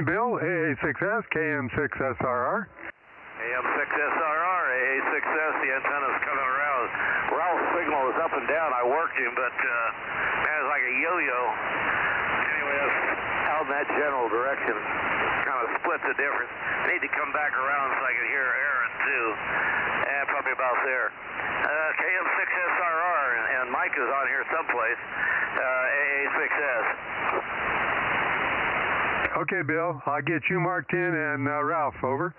Bill. AA6S, KM6SRR. AM6SRR, AA6S, the antenna's coming around. Ralph's signal is up and down. I worked him, but man, it's like a yo-yo. Anyway, it's out in that general direction. Kind of split the difference. I need to come back around so I can hear Aaron, too. And probably about there. KM6SRR, and Mike is on here someplace. AA6S. Okay, Bill. I'll get you marked in and Ralph, over.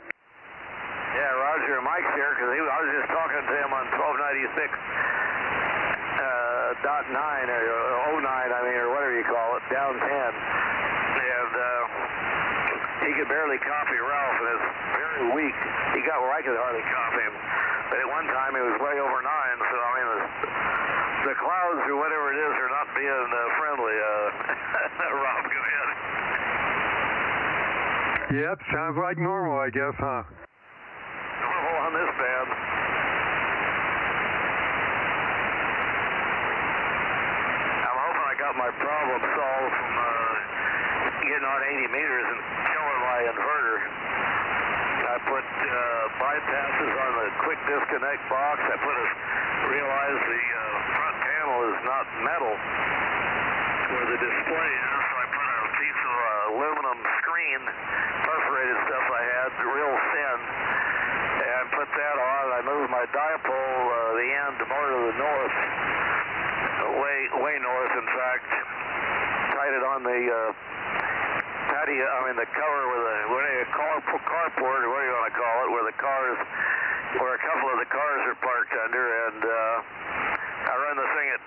Yeah, Roger. Mike's here because I was just talking to him on 1296.9 or 09, I mean, or whatever you call it, down 10. And he could barely copy Ralph, and it's very weak. He got where I could hardly copy him. But at one time, he was way over 9, so I mean, the clouds or whatever it is are not being friendly. Rob, go ahead. Yep, sounds like normal, I guess, huh? Normal on this band. I'm hoping I got my problem solved from getting on 80 meters and killing my inverter. I put bypasses on the quick disconnect box. I realized the front panel is not metal where the display is, so I put a piece of aluminum screen, perforated stuff I had, real thin, and put that on. I moved my dipole, the end more to the north, way north, in fact. Tied it on the patio, I mean the cover with carport, or what do you want to call it, where a couple of the cars are parked under, and I run the thing at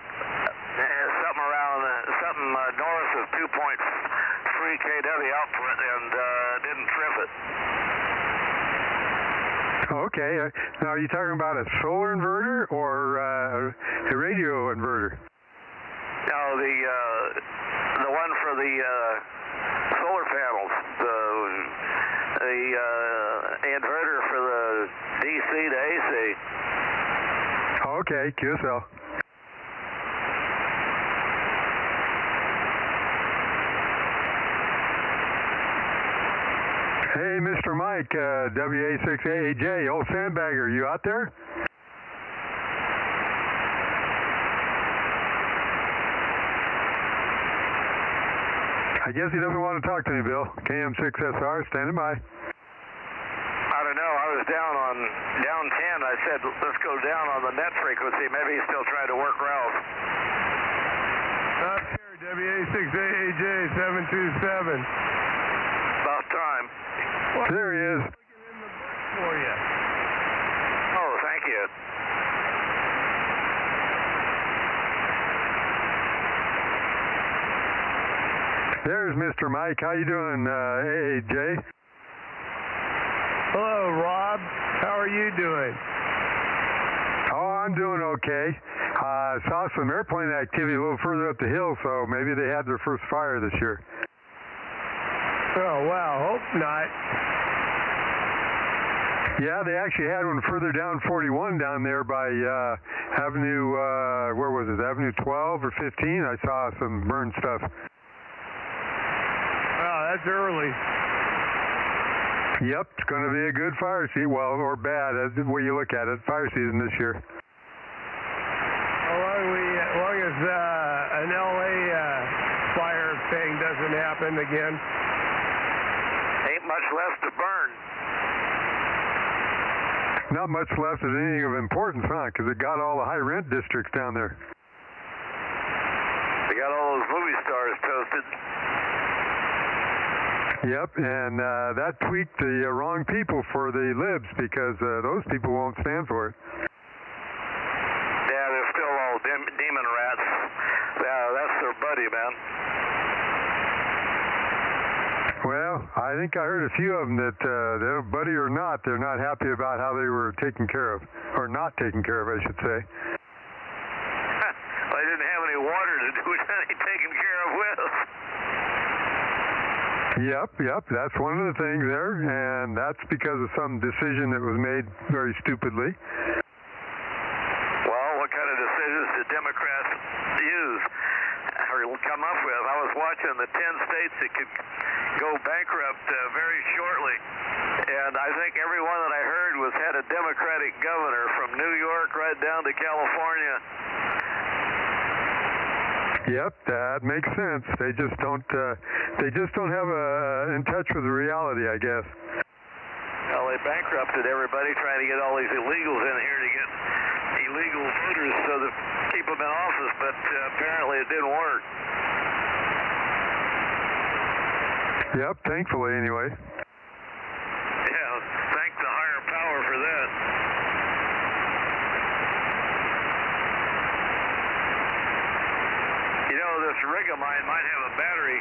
something north of 2.3 kW output, and didn't trip it. Okay. Now, are you talking about a solar inverter or a radio inverter? No, the one for the solar panels, the inverter for the DC to AC. Okay, QSL. Hey, Mr. Mike, WA6AJ, old sandbagger, you out there? I guess he doesn't want to talk to me, Bill. KM6SR, standing by. I don't know. I was down 10. I said, let's go down on the net frequency. Maybe he's still trying to work Ralph. Up here, WA6AJ 727. About time. Well, there he is. Looking in the book for you. Oh, thank you. There's Mr. Mike. How you doing, AJ? Hello, Rob. How are you doing? Oh, I'm doing okay. I saw some airplane activity a little further up the hill, so maybe they had their first fire this year. Oh, wow. Hope not. Yeah, they actually had one further down 41 down there by Avenue, where was it, Avenue 12 or 15? I saw some burned stuff. Wow, that's early. Yep, it's going to be a good fire season. Well, or bad, that's the way you look at it. Fire season this year. As long as an LA fire thing doesn't happen again. Ain't much left to burn. Not much left of anything of importance, huh? Because it got all the high rent districts down there. They got all those movie stars toasted. Yep, and that tweaked the wrong people for the libs because those people won't stand for it. Yeah, they're still all demon rats. That's their buddy, man. Well, I think I heard a few of them that, buddy or not, they're not happy about how they were taken care of, or not taken care of, I should say. Well, they didn't have any water to do any taken care of with. Yep, that's one of the things there, and that's because of some decision that was made very stupidly. Well, what kind of decisions did Democrats use or come up with? I was watching the 10 states that could go bankrupt very shortly. And I think everyone that I heard had a Democratic governor from New York right down to California. Yep, that makes sense. They just don't have in touch with the reality, I guess. Well, they bankrupted everybody trying to get all these illegals in here to get illegal voters so to keep them in office, but apparently it didn't work. Yep, thankfully anyway. Yeah, thank the higher power for that. You know, this rig of mine might have a battery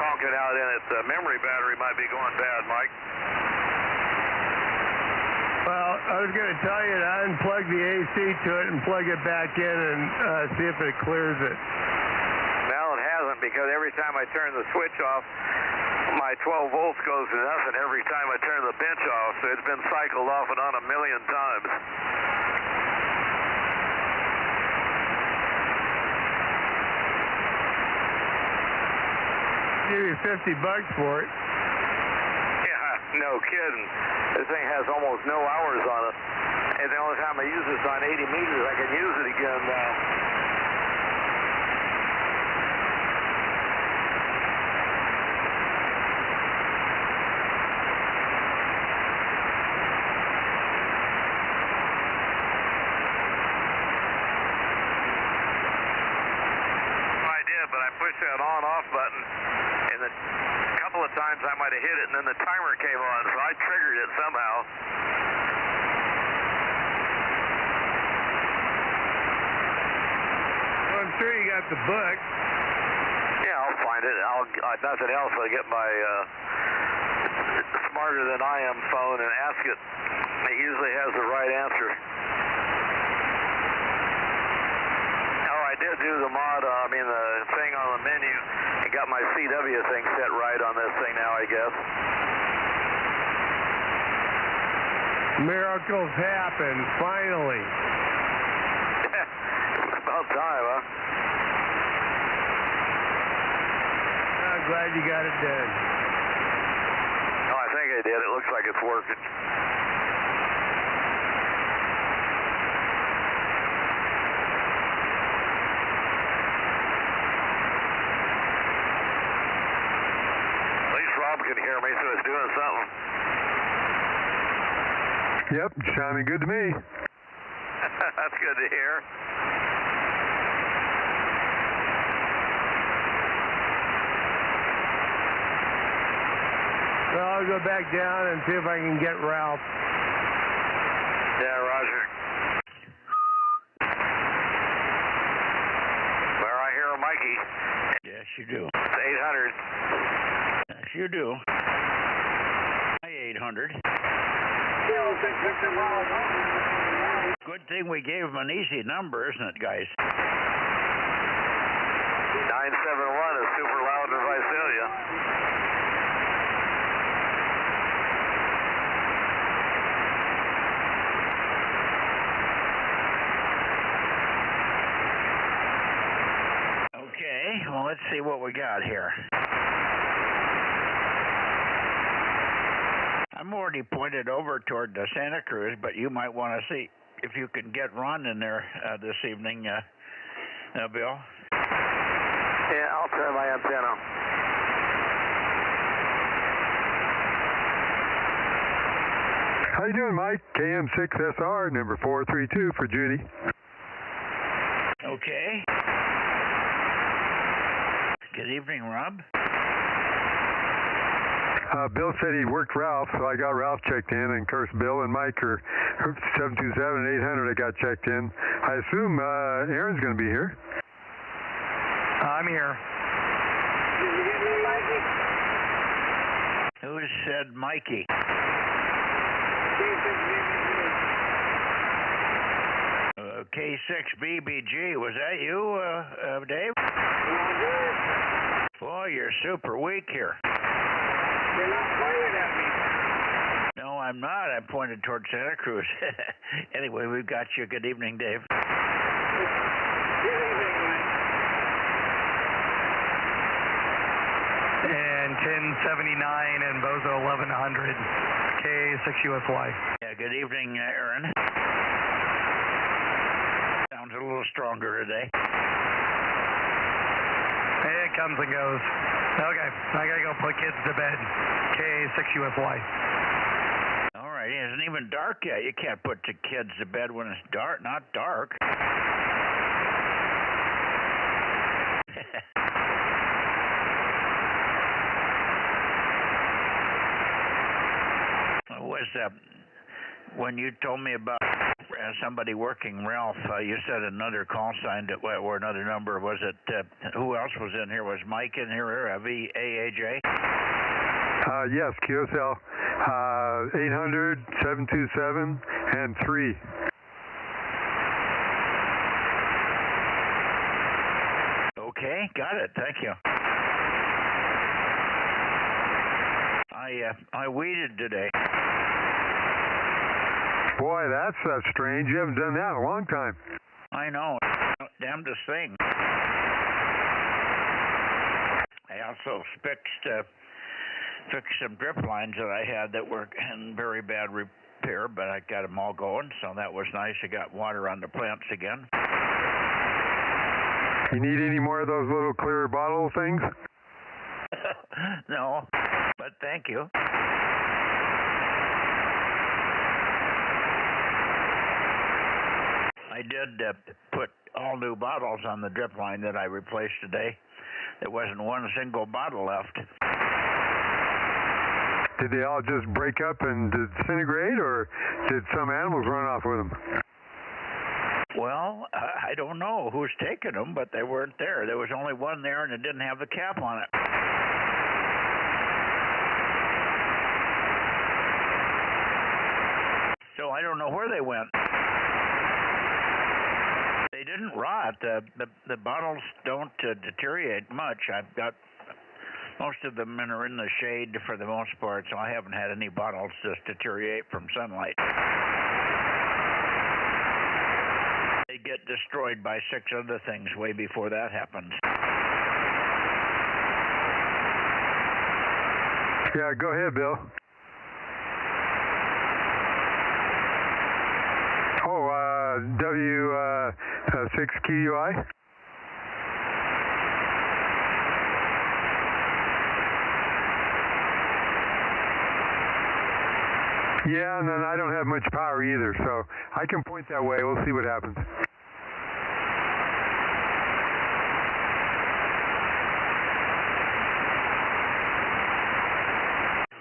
conking out in it. The memory battery might be going bad, Mike. Well, I was going to tell you to unplug the AC to it and plug it back in and see if it clears it. Well, it hasn't, because every time I turn the switch off, my 12 volts goes to nothing every time I turn the bench off, so it's been cycled off and on 1,000,000 times. Give you $50 for it. Yeah, no kidding. This thing has almost no hours on it. And the only time I use this on 80 meters, I can use it again now. But I pushed that on-off button, and a couple of times I might have hit it, and then the timer came on, so I triggered it somehow. Well, I'm sure you got the book. Yeah, I'll find it. Nothing else, I'll get my smarter than I am phone and ask it. It usually has the right answer. I did do the mod, the thing on the menu. I got my CW thing set right on this thing now, I guess. Miracles happen, finally. It's about time, huh? I'm glad you got it done. Oh, I think I did. It looks like it's working. Rob can hear me, so it's doing something. Yep, sounding good to me. That's good to hear. Well, I'll go back down and see if I can get Ralph. Yeah, Roger. Well, I hear Mikey. Yes, you do. It's 800. Yes, you do. Hi, 800. Good thing we gave him an easy number, isn't it, guys? 971 is super loud in Visalia. Okay, well, let's see what we got here. I'm already pointed over toward the Santa Cruz, but you might want to see if you can get Ron in there this evening, Bill. Yeah, I'll turn my antenna. How you doing, Mike? KM6SR, number 432 for Judy. Okay. Good evening, Rob. Bill said he worked Ralph, so I got Ralph checked in, and of course Bill and Mike are 727 and 800 I got checked in. I assume Aaron's going to be here. I'm here. Did you get me, Mikey? Who said Mikey? K6BBG, was that you, Dave? Boy, you're super weak here. You're not pointing at me. No, I'm not. I'm pointed toward Santa Cruz. Anyway, we've got you. Good evening, Dave. Good evening, Mike. And 1079 and Bozo 1100, K6USY. Yeah, good evening, Aaron. Sounds a little stronger today. It comes and goes. Okay, I gotta go put kids to bed. K6USY. All right, it isn't even dark yet. You can't put the kids to bed when it's dark. Not dark. Was when you told me about somebody working Ralph, you said another call sign or another number. Was it, who else was in here? Was Mike in here, VAAJ? Yes, QSL, 800-727 and 3. Okay, got it. Thank you. I weeded today. Boy, that's strange. You haven't done that in a long time. I know. Damnedest thing. I also fixed some drip lines that I had that were in very bad repair, but I got them all going, so that was nice. I got water on the plants again. You need any more of those little clear bottle things? No, but thank you. I did put all new bottles on the drip line that I replaced today. There wasn't one single bottle left. Did they all just break up and disintegrate, or did some animals run off with them? Well, I don't know who's taken them, but they weren't there. There was only one there, and it didn't have the cap on it. So I don't know where they went. They didn't rot. The bottles don't deteriorate much. I've got most of them are in the shade for the most part, so I haven't had any bottles just deteriorate from sunlight. They get destroyed by 6 other things way before that happens. Yeah, go ahead, Bill. W6QUI? Yeah, and then I don't have much power either, so I can point that way. We'll see what happens.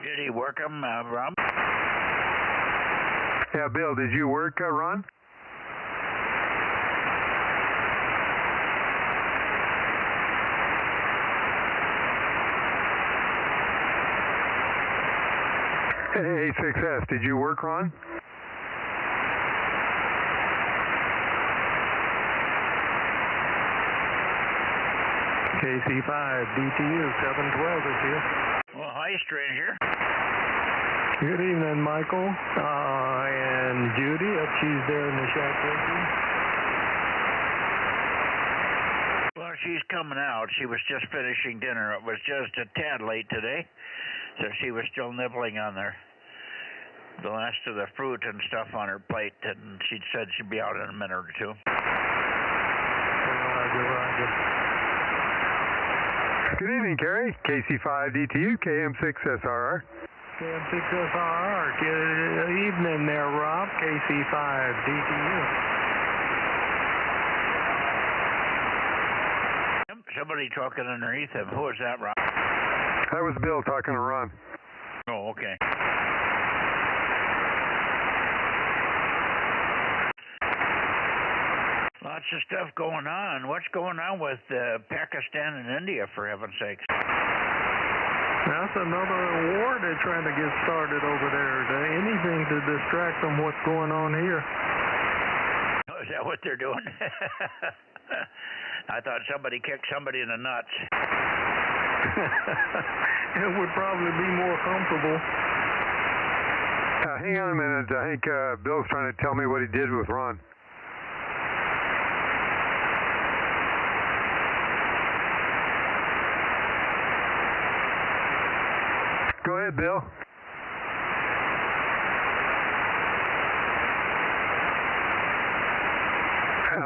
Did he work them, Rob? Yeah, Bill, did you work, Ron? A6S, did you work, Ron? KC5, DTU, 712 is here. Well, hi, stranger. Good evening, Michael. And Judy, up she's there in the shack with you. Well, she's coming out. She was just finishing dinner. It was just a tad late today, so she was still nibbling on the last of the fruit and stuff on her plate, and she said she'd be out in a minute or two. Roger. Good evening, Kerry. KC5 DTU, KM6SRR. KM6SRR. Good evening there, Rob. KC5 DTU. Somebody talking underneath him. Who was that, Rob? That was Bill talking to Ron. Oh, okay. Lots of stuff going on. What's going on with Pakistan and India, for heaven's sakes? That's another war they're trying to get started over there. Anything to distract from what's going on here. Oh, is that what they're doing? I thought somebody kicked somebody in the nuts. It would probably be more comfortable. Hang on a minute. I think Bill's trying to tell me what he did with Ron.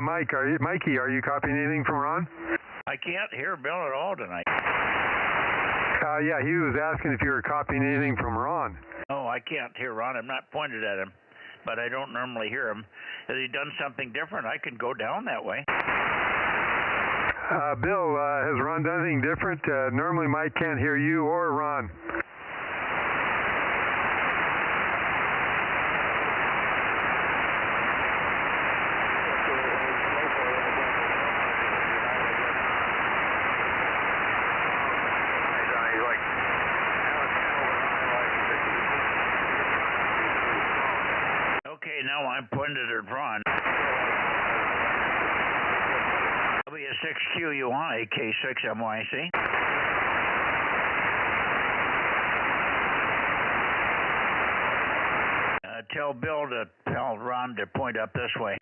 Mikey, are you copying anything from Ron? I can't hear Bill at all tonight. Yeah, he was asking if you were copying anything from Ron. No, I can't hear Ron. I'm not pointed at him, but I don't normally hear him. Has he done something different? I can go down that way. Bill, has Ron done anything different? Normally Mike can't hear you or Ron. Okay, now I'm pointed at Ron. W6QUI, K6MYC. Tell Bill to tell Ron to point up this way.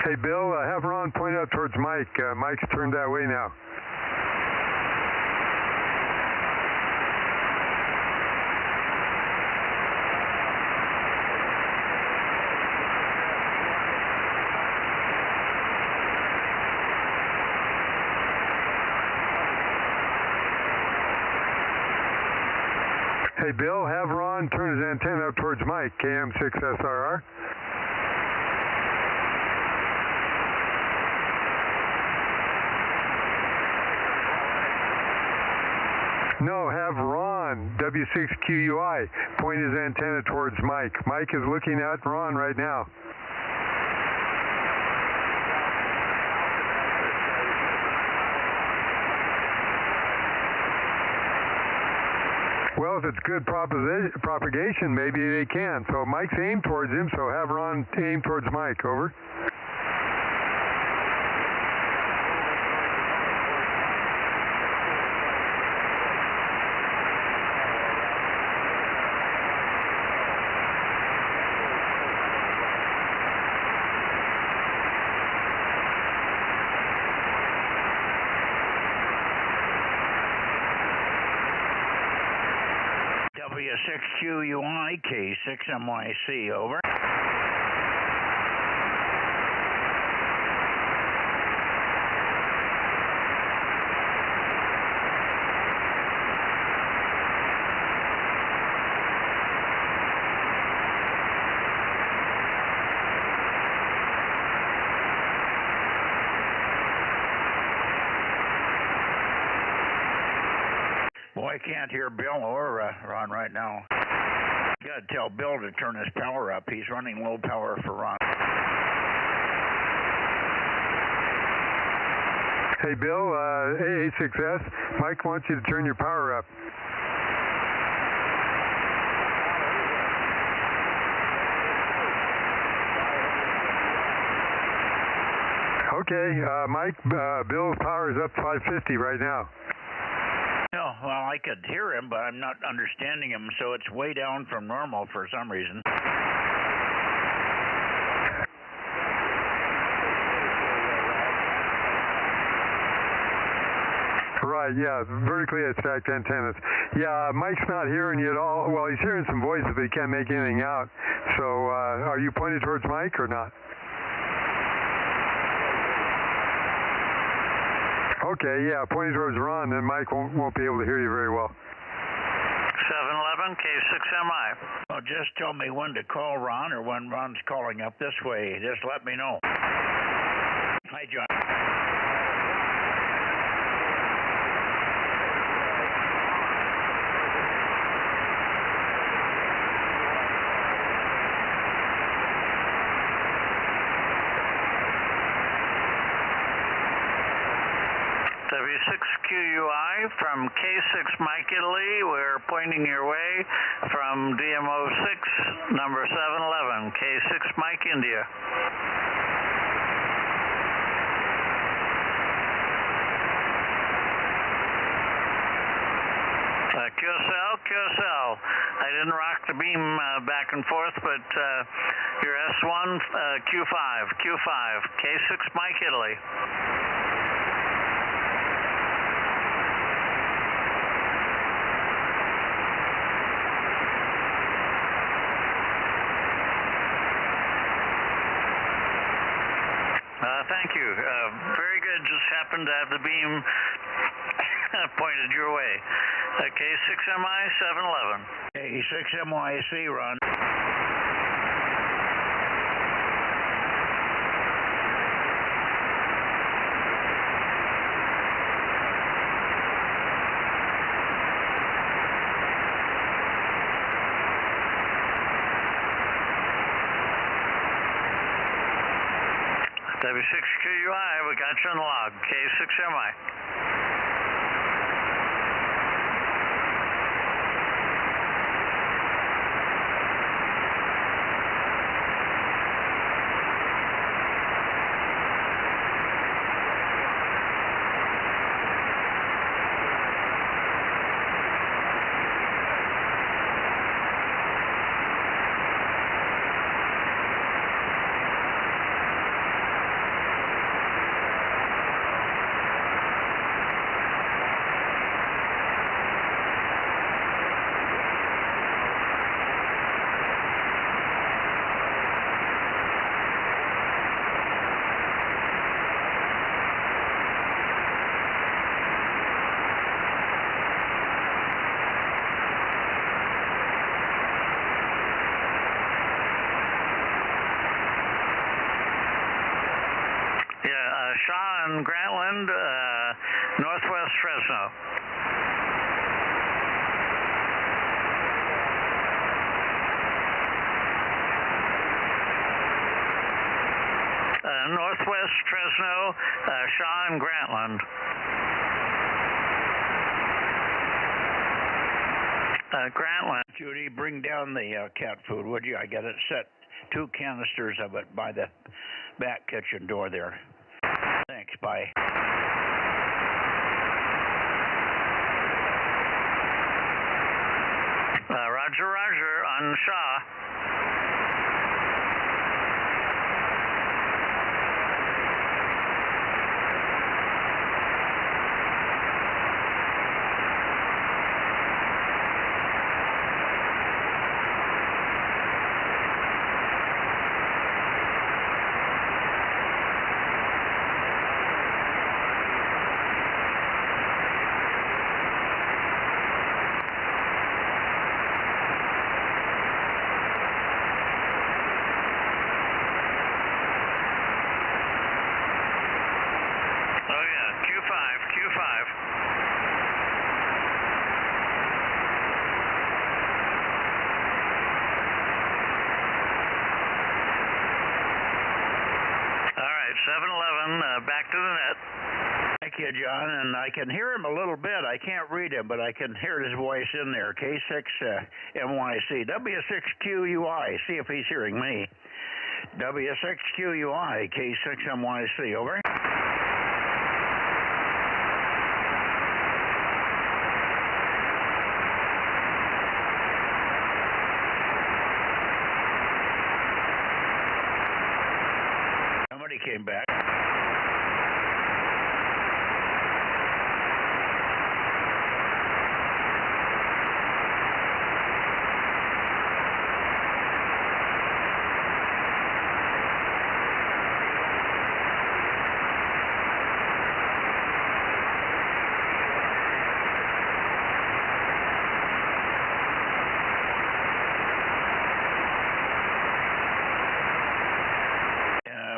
Hey, Bill, have Ron point up towards Mike. Mike's turned that way now. Hey, Bill, have Ron turn his antenna up towards Mike, KM6SRR. No, have Ron, W6QUI, point his antenna towards Mike. Mike is looking at Ron right now. Well, if it's good propagation, maybe they can. So Mike's aimed towards him, so have Ron aim towards Mike. Over. W6QUI, K6MYC, over. Boy, I can't hear Bill or Ron right now. You gotta tell Bill to turn his power up. He's running low power for Ron. Hey, Bill, AA6S, Mike wants you to turn your power up. Okay, Mike, Bill's power is up 550 right now. No, well, I could hear him, but I'm not understanding him, so it's way down from normal for some reason. Right, yeah, vertically stacked antennas. Yeah, Mike's not hearing you at all. Well, he's hearing some voices, but he can't make anything out. So, are you pointed towards Mike or not? Okay, yeah, pointing towards Ron, then Mike won't be able to hear you very well. 711 K6MI. Well, just tell me when to call Ron or when Ron's calling up this way. Just let me know. Hi, John. W6QUI from K6 Mike Italy. We're pointing your way from DMO6, number 711, K6 Mike India. QSL. I didn't rock the beam back and forth, but your S1, Q5, K6 Mike Italy. happened to have the beam pointed your way. K6MI 711. K6MYC, Ron. W6QUI, we got you on the log. K6MI. Shaw and Grantland, northwest Fresno. Northwest Fresno, Shaw and Grantland. Grantland. Judy, bring down the cat food, would you? I got it set, 2 canisters of it by the back kitchen door there. Thanks, bye. Roger, Roger, on Shaw. Back to the net. Thank you, John, and I can hear him a little bit. I can't read him, but I can hear his voice in there. K6MYC, W6QUI. See if he's hearing me. W6QUI, K6MYC. Over. Somebody came back.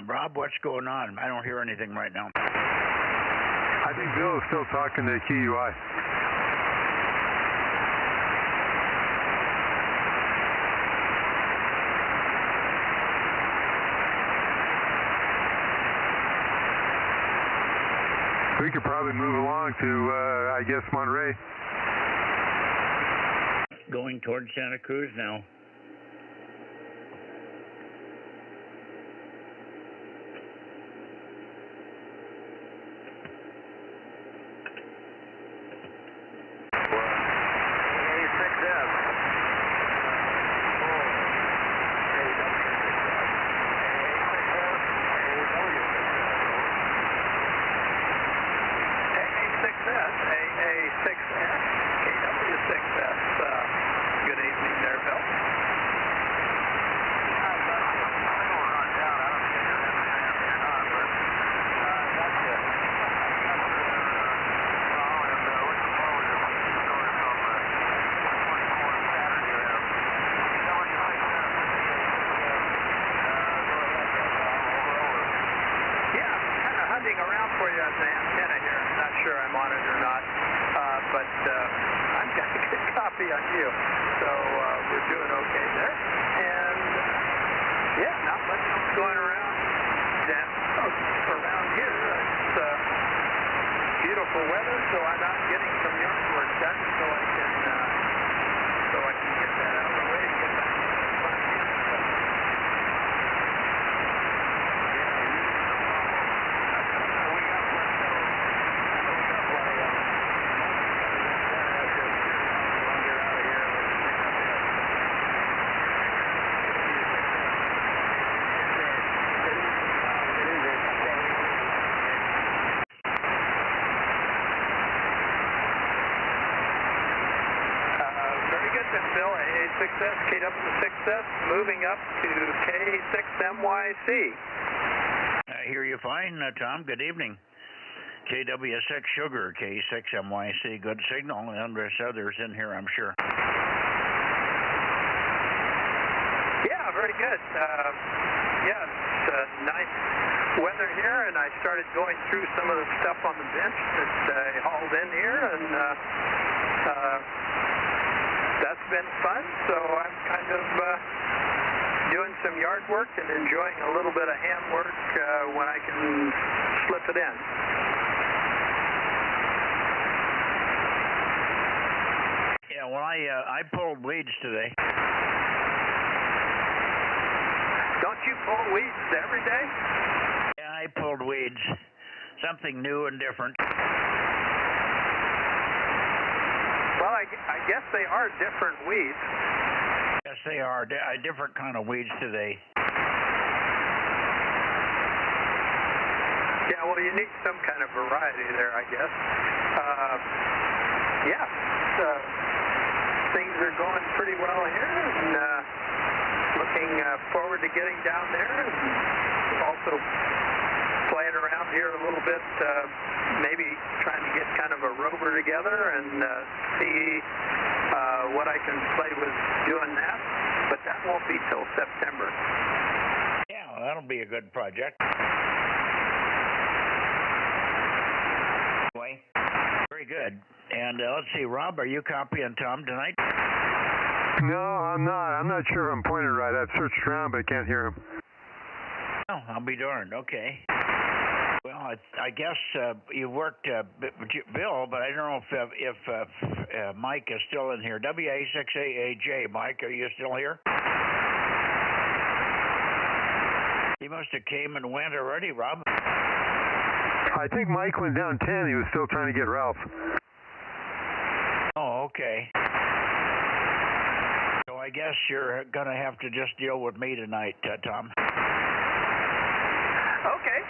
Rob, what's going on? I don't hear anything right now. I think Bill is still talking to QUI. We could probably move along to, I guess, Monterey. Going towards Santa Cruz now. AA6S, KW6S. Good evening there, Bill. be on you. So we're doing okay there. And yeah, not much else going around. Around here, it's beautiful weather, so I'm out getting some yard work done, so I can get that out of the way and get back to the fun. Bill, A6S, KW6S, moving up to K6MYC. I hear you fine, Tom. Good evening. KW6 Sugar, K6MYC. Good signal, and there's others in here, I'm sure. Yeah, very good. Yeah, it's nice weather here, and I started going through some of the stuff on the bench that I hauled in here, and that's been fun, so I'm kind of doing some yard work and enjoying a little bit of hand work when I can slip it in. Yeah, well, I pulled weeds today. Don't you pull weeds every day? Yeah, I pulled weeds. Something new and different. Well, I guess they are different weeds. Yes, they are. A different kind of weeds today. Yeah, well, you need some kind of variety there, I guess. Yeah, things are going pretty well here, and looking forward to getting down there, and also playing around here a little bit, maybe trying to get kind of a rover together and see what I can play with doing that, but that won't be till September. Yeah, well, that'll be a good project. Very good. And let's see, Rob, are you copying Tom tonight? No, I'm not. I'm not sure if I'm pointed right. I've searched around, but I can't hear him. Oh, I'll be darned. Okay. Well, I guess you worked Bill, but I don't know if Mike is still in here. WA6AAJ, Mike, are you still here? He must have came and went already, Rob. I think Mike went down 10. He was still trying to get Ralph. Oh, okay. So I guess you're going to have to just deal with me tonight, Tom. Okay.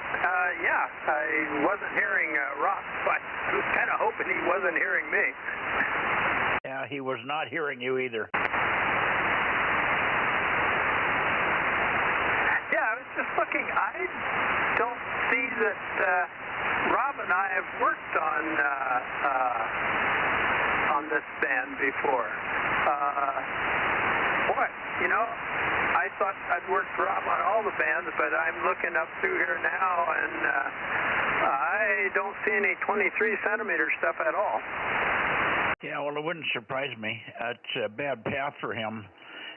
Yeah, I wasn't hearing Rob, but I was kind of hoping he wasn't hearing me. Yeah, he was not hearing you either. Yeah, I was just looking. I don't see that Rob and I have worked on this band before. Boy, you know, I thought I'd worked Rob on all the bands, but I'm looking up through here now, and I don't see any 23-centimeter stuff at all. Yeah, well, it wouldn't surprise me. It's a bad path for him,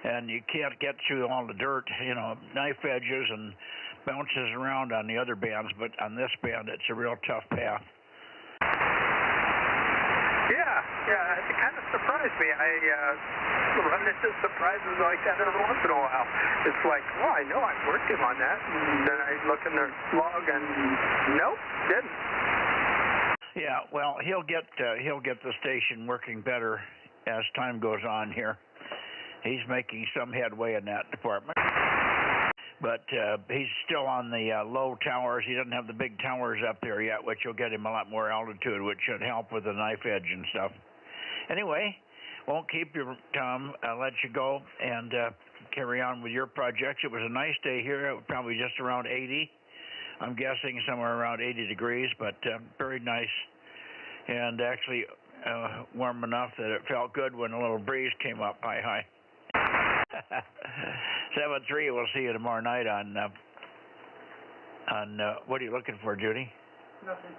and you can't get through all the dirt, you know, knife edges and bounces around on the other bands, but on this band, it's a real tough path. Yeah, it kind of surprised me. I run into surprises like that every once in a while. It's like, well, I know I've worked him on that, and then I look in the log and nope, didn't. Yeah, well, he'll get the station working better as time goes on here. He's making some headway in that department. But he's still on the low towers. He doesn't have the big towers up there yet, which will get him a lot more altitude, which should help with the knife edge and stuff. Anyway, won't keep you, Tom. I'll let you go and carry on with your projects. It was a nice day here, probably just around 80. I'm guessing somewhere around 80 degrees, but very nice. And actually warm enough that it felt good when a little breeze came up high. 7-3, we'll see you tomorrow night on what are you looking for, Judy? Nothing.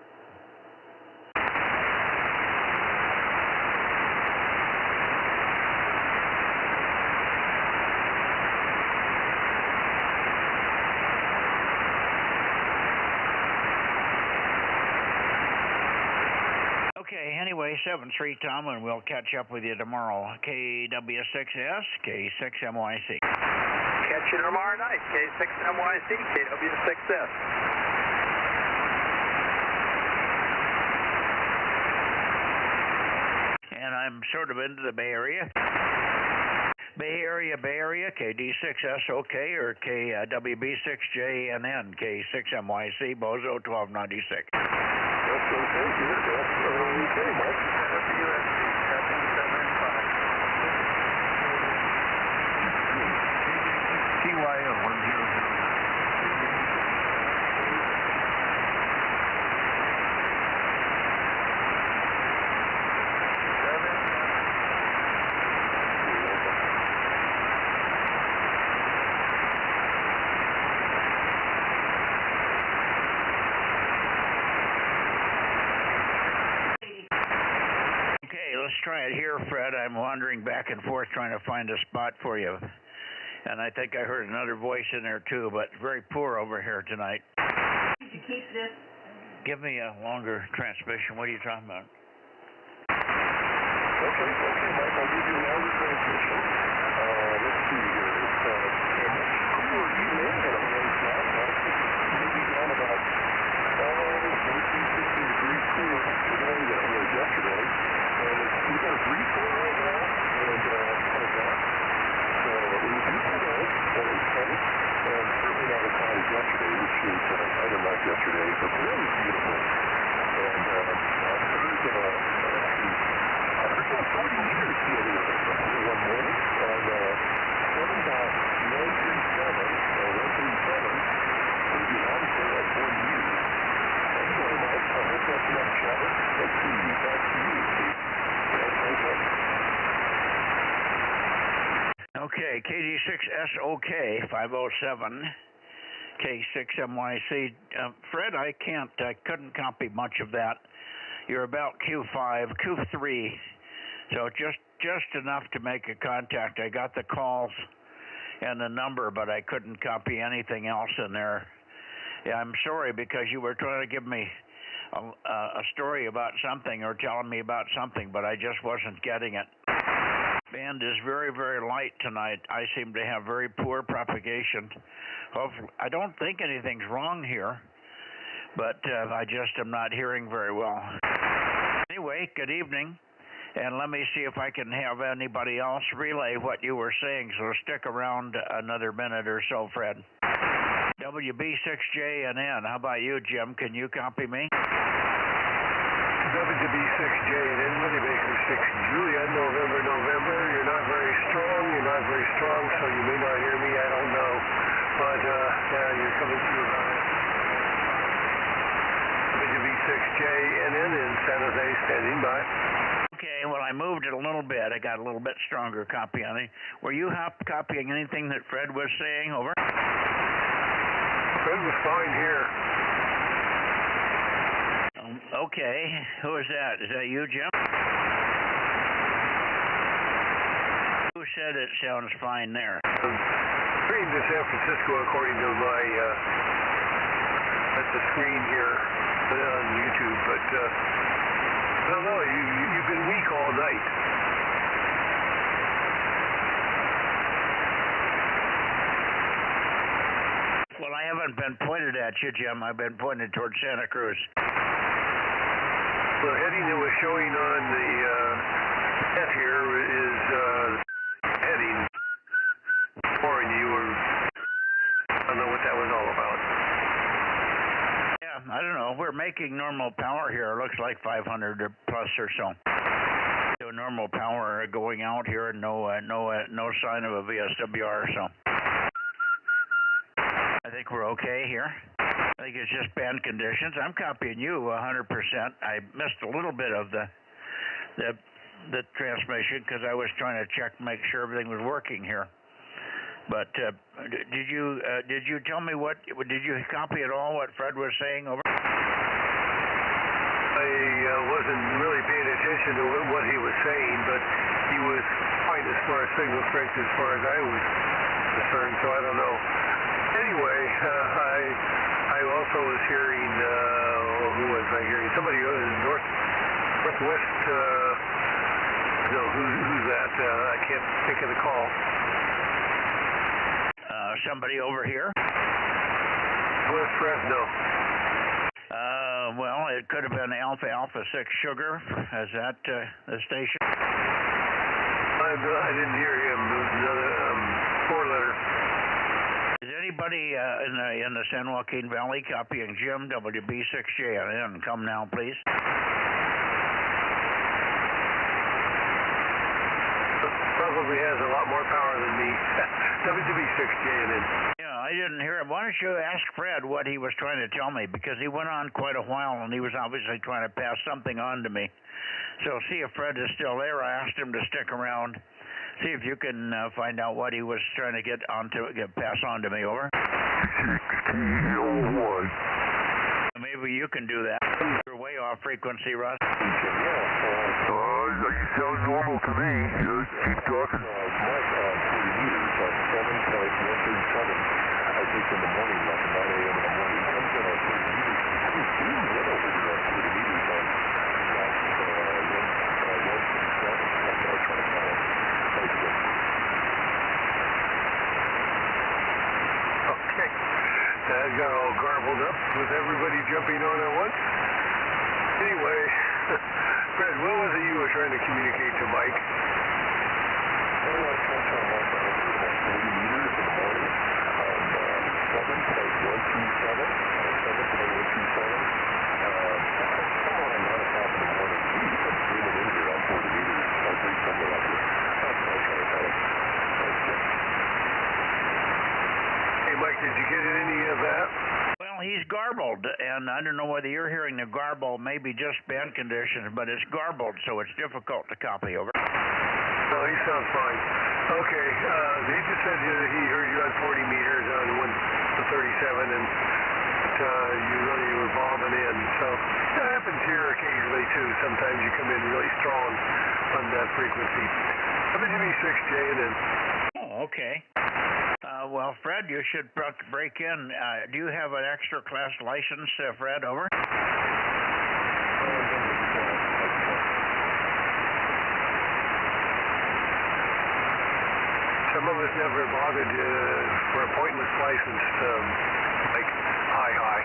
Anyway, 7-3 Tom, and we'll catch up with you tomorrow. KW6S, K6MYC. Catch you tomorrow night, K6MYC, KW6S. And I'm sort of into the Bay Area. Bay Area, KD6SOK or KWB6JNN, K6MYC, Bozo 1296. That's okay here. That's okay, Mike. TYM 100. Let's try it here, Fred. I'm wandering back and forth trying to find a spot for you. And I think I heard another voice in there too, but very poor over here tonight. Did you keep this? Give me a longer transmission. What are you talking about? Okay, Mike, I'll give you a longer transmission. Let's see here. It's much cooler evening than it was last night. It's maybe down about 14, 15 degrees cooler today than it was yesterday. And we've got a breeze going right now, and kind of that. So it was beautiful day, but it's sunny, and certainly not as hot as yesterday, which is either like yesterday, but really beautiful. And I heard about 40 meters the other one morning on 7.137, maybe around there at 40 meters. Anyway, Mike, I hope that's enough chatter. Let's see, back to you. Okay, KD6SOK 507, K6MYC. Fred, I couldn't copy much of that. You're about Q5, Q3, so just enough to make a contact. I got the calls and the number, but I couldn't copy anything else in there. Yeah, I'm sorry, because you were trying to give me a story about something or telling me about something, but I just wasn't getting it. Band is very, very light tonight. I seem to have very poor propagation. Hopefully, I don't think anything's wrong here, but I just am not hearing very well. Anyway, good evening, and let me see if I can have anybody else relay what you were saying, so stick around another minute or so, Fred. WB6JNN, how about you, Jim? Can you copy me? WB6JNN, Money Baker 6 Juliet, November. You're not very strong, so you may not hear me, I don't know. But, yeah, you're coming through about WB6JNN in San Jose, standing by. Okay, well, I moved it a little bit. I got a little bit stronger copy on it. Were you copying anything that Fred was saying? Over? Fred was fine here. Okay, who is that? Is that you, Jim? Who said it sounds fine there? Screen to San Francisco, according to my, at the screen here on YouTube, but, I don't know, you've been weak all night. Well, I haven't been pointed at you, Jim. I've been pointed towards Santa Cruz. The heading that was showing on the net here is heading for you, or I don't know what that was all about. Yeah, I don't know. We're making normal power here. It looks like 500 or plus or so. So normal power going out here, no sign of a VSWR, so I think we're okay here. I think it's just band conditions. I'm copying you 100%. I missed a little bit of the transmission because I was trying to check, make sure everything was working here. But did you tell me what? Did you copy at all what Fred was saying over? I wasn't really paying attention to what he was saying, but he was fine as far as signal strength as far as I was concerned. So I don't know. Anyway, I also was hearing, who was I hearing? Somebody north Northwest, no, who's that? I can't think of the call. Somebody over here? West Fresno. Well, it could have been Alpha 6 Sugar. Is that the station? I didn't hear him. It was another 4-letter. Is anybody in the San Joaquin Valley copying Jim WB6JNN? Come now, please. Probably has a lot more power than me. WB6JNN. Yeah, I didn't hear him. Why don't you ask Fred what he was trying to tell me? Because he went on quite a while, and he was obviously trying to pass something on to me. So see if Fred is still there. I asked him to stick around. See if you can find out what he was trying to pass on to me. Over. Maybe you can do that. You're way off frequency, Russ. You sound normal to me. Just keep talking. Mike, 40 meters on 7.137. I think in the morning, like 9 a.m. in the morning, he comes in on 30 meters. He's doing well over here on 40 meters on 137. That's what I was trying to call it. Thanks, Jim. Okay. That got all garbled up with everybody jumping on at once. Anyway, Fred, what was it you were trying to communicate to Mike? I was trying to mark on 40 meters in the morning on 7.127. Someone at 9 o'clock in the morning, he's been zooming in here on 40 meters. I think something like this. That's what I was trying to tell him. Hey, Mike, did you get any of that? Well, he's garbled, and I don't know whether you're hearing the garble, maybe just band conditions, but it's garbled, so it's difficult to copy. Over. No, he sounds fine. Okay, he just said he heard you on 40 meters on 137, and you were bobbing in. So that happens here occasionally, too. Sometimes you come in really strong on that frequency. WB6JNN. Oh, okay. Well, Fred, you should break in. Do you have an extra class license, Fred? Over. Some of us never bothered for a pointless license, like hi.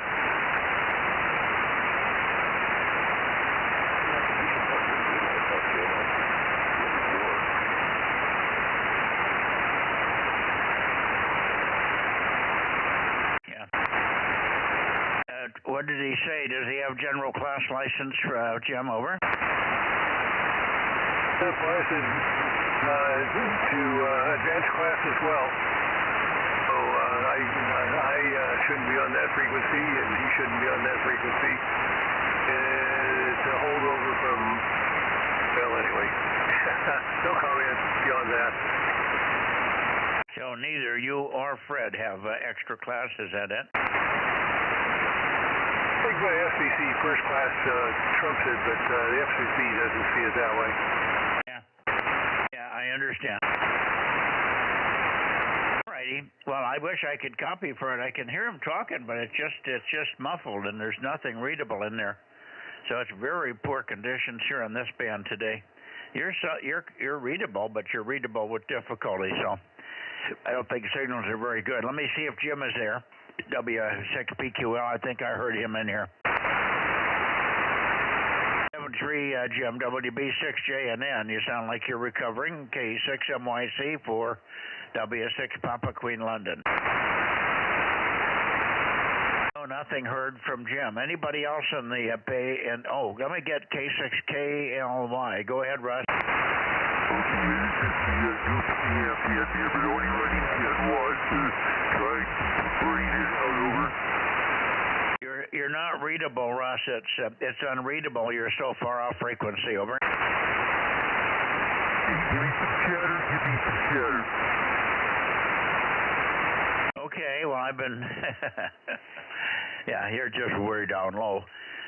What did he say? Does he have general class license, Jim? Over. License to advanced class as well. So I shouldn't be on that frequency, and he shouldn't be on that frequency. It's a holdover from, well, anyway. No comment beyond that. So neither you or Fred have extra class, is that it? I think my FCC first class trumps it, but the FCC doesn't see it that way. Yeah, I understand. Alrighty. Well, I wish I could copy for it. I can hear him talking, but it's just muffled, and there's nothing readable in there. So it's very poor conditions here on this band today. You're readable, but you're readable with difficulty. So I don't think signals are very good. Let me see if Jim is there. W6PQL, I think I heard him in here. 73 Jim, WB6JNN. You sound like you're recovering. K6MYC for W6 Papa Queen London. No, nothing heard from Jim. Anybody else in the pay? And let me get K6KLY. Go ahead, Russ. You're not readable, Russ. It's unreadable. You're so far off frequency. Over. Give me some chatter. Okay. Well, I've been. Yeah, you're just way down low.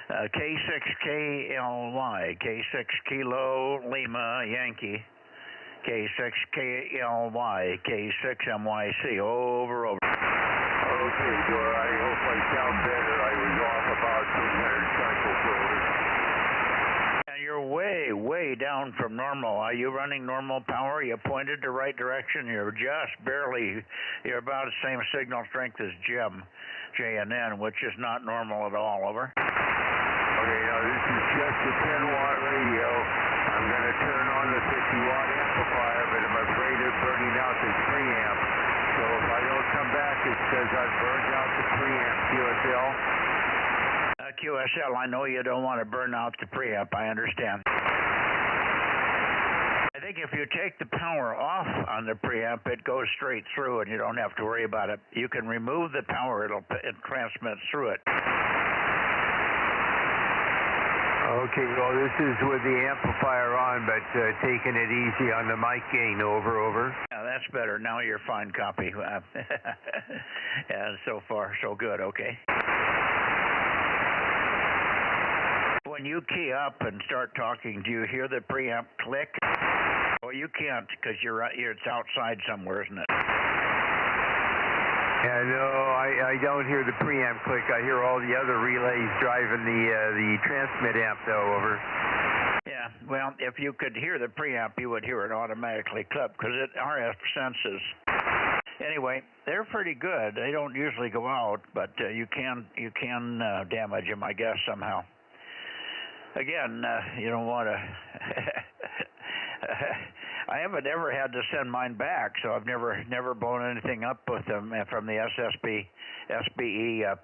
K6KLY, K6 Kilo Lima Yankee, K6KLY, K6MYC, over. Okay, Dora, I hope I sound better. I was off about 200 cycles over. And You're way, way down from normal. Are you running normal power? You pointed the right direction. You're just barely, you're about the same signal strength as Jim, JNN, which is not normal at all. Over. Okay, now this is just a 10-watt radio. I'm going to turn on the 50-watt amplifier, but I'm afraid of burning out this preamp. So if I don't come back, it says I've burned out the preamp. QSL? QSL, I know you don't want to burn out the preamp. I understand. I think if you take the power off on the preamp, it goes straight through and you don't have to worry about it. You can remove the power, it transmits through it. Okay, well, this is with the amplifier on, but taking it easy on the mic gain. Over. Yeah, that's better. Now you're fine, copy. And so far, so good, okay. When you key up and start talking, do you hear the preamp click? Well, you can't because it's outside somewhere, isn't it? Yeah, no, I don't hear the preamp click. I hear all the other relays driving the transmit amp, though. Over. Yeah, well, if you could hear the preamp, you would hear it automatically clip because it RF senses. Anyway, they're pretty good. They don't usually go out, but you can damage them, I guess, somehow. Again, you don't want to. I haven't ever had to send mine back, so I've never blown anything up with them from the SBE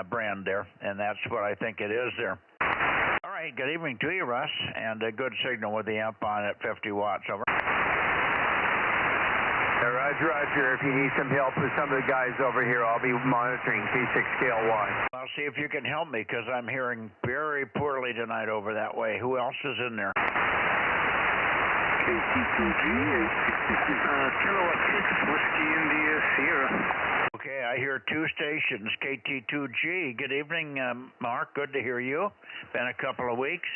brand there, and that's what I think it is there. All right, good evening to you, Russ, and a good signal with the amp on at 50 watts. Over. Roger. If you need some help with some of the guys over here, I'll be monitoring K6KLY. I'll see if you can help me because I'm hearing very poorly tonight over that way. Who else is in there? KT2G, 866. Kilowatt 6, Whiskey India, Sierra. Okay, I hear two stations, KT2G. Good evening, Mark. Good to hear you. Been a couple of weeks.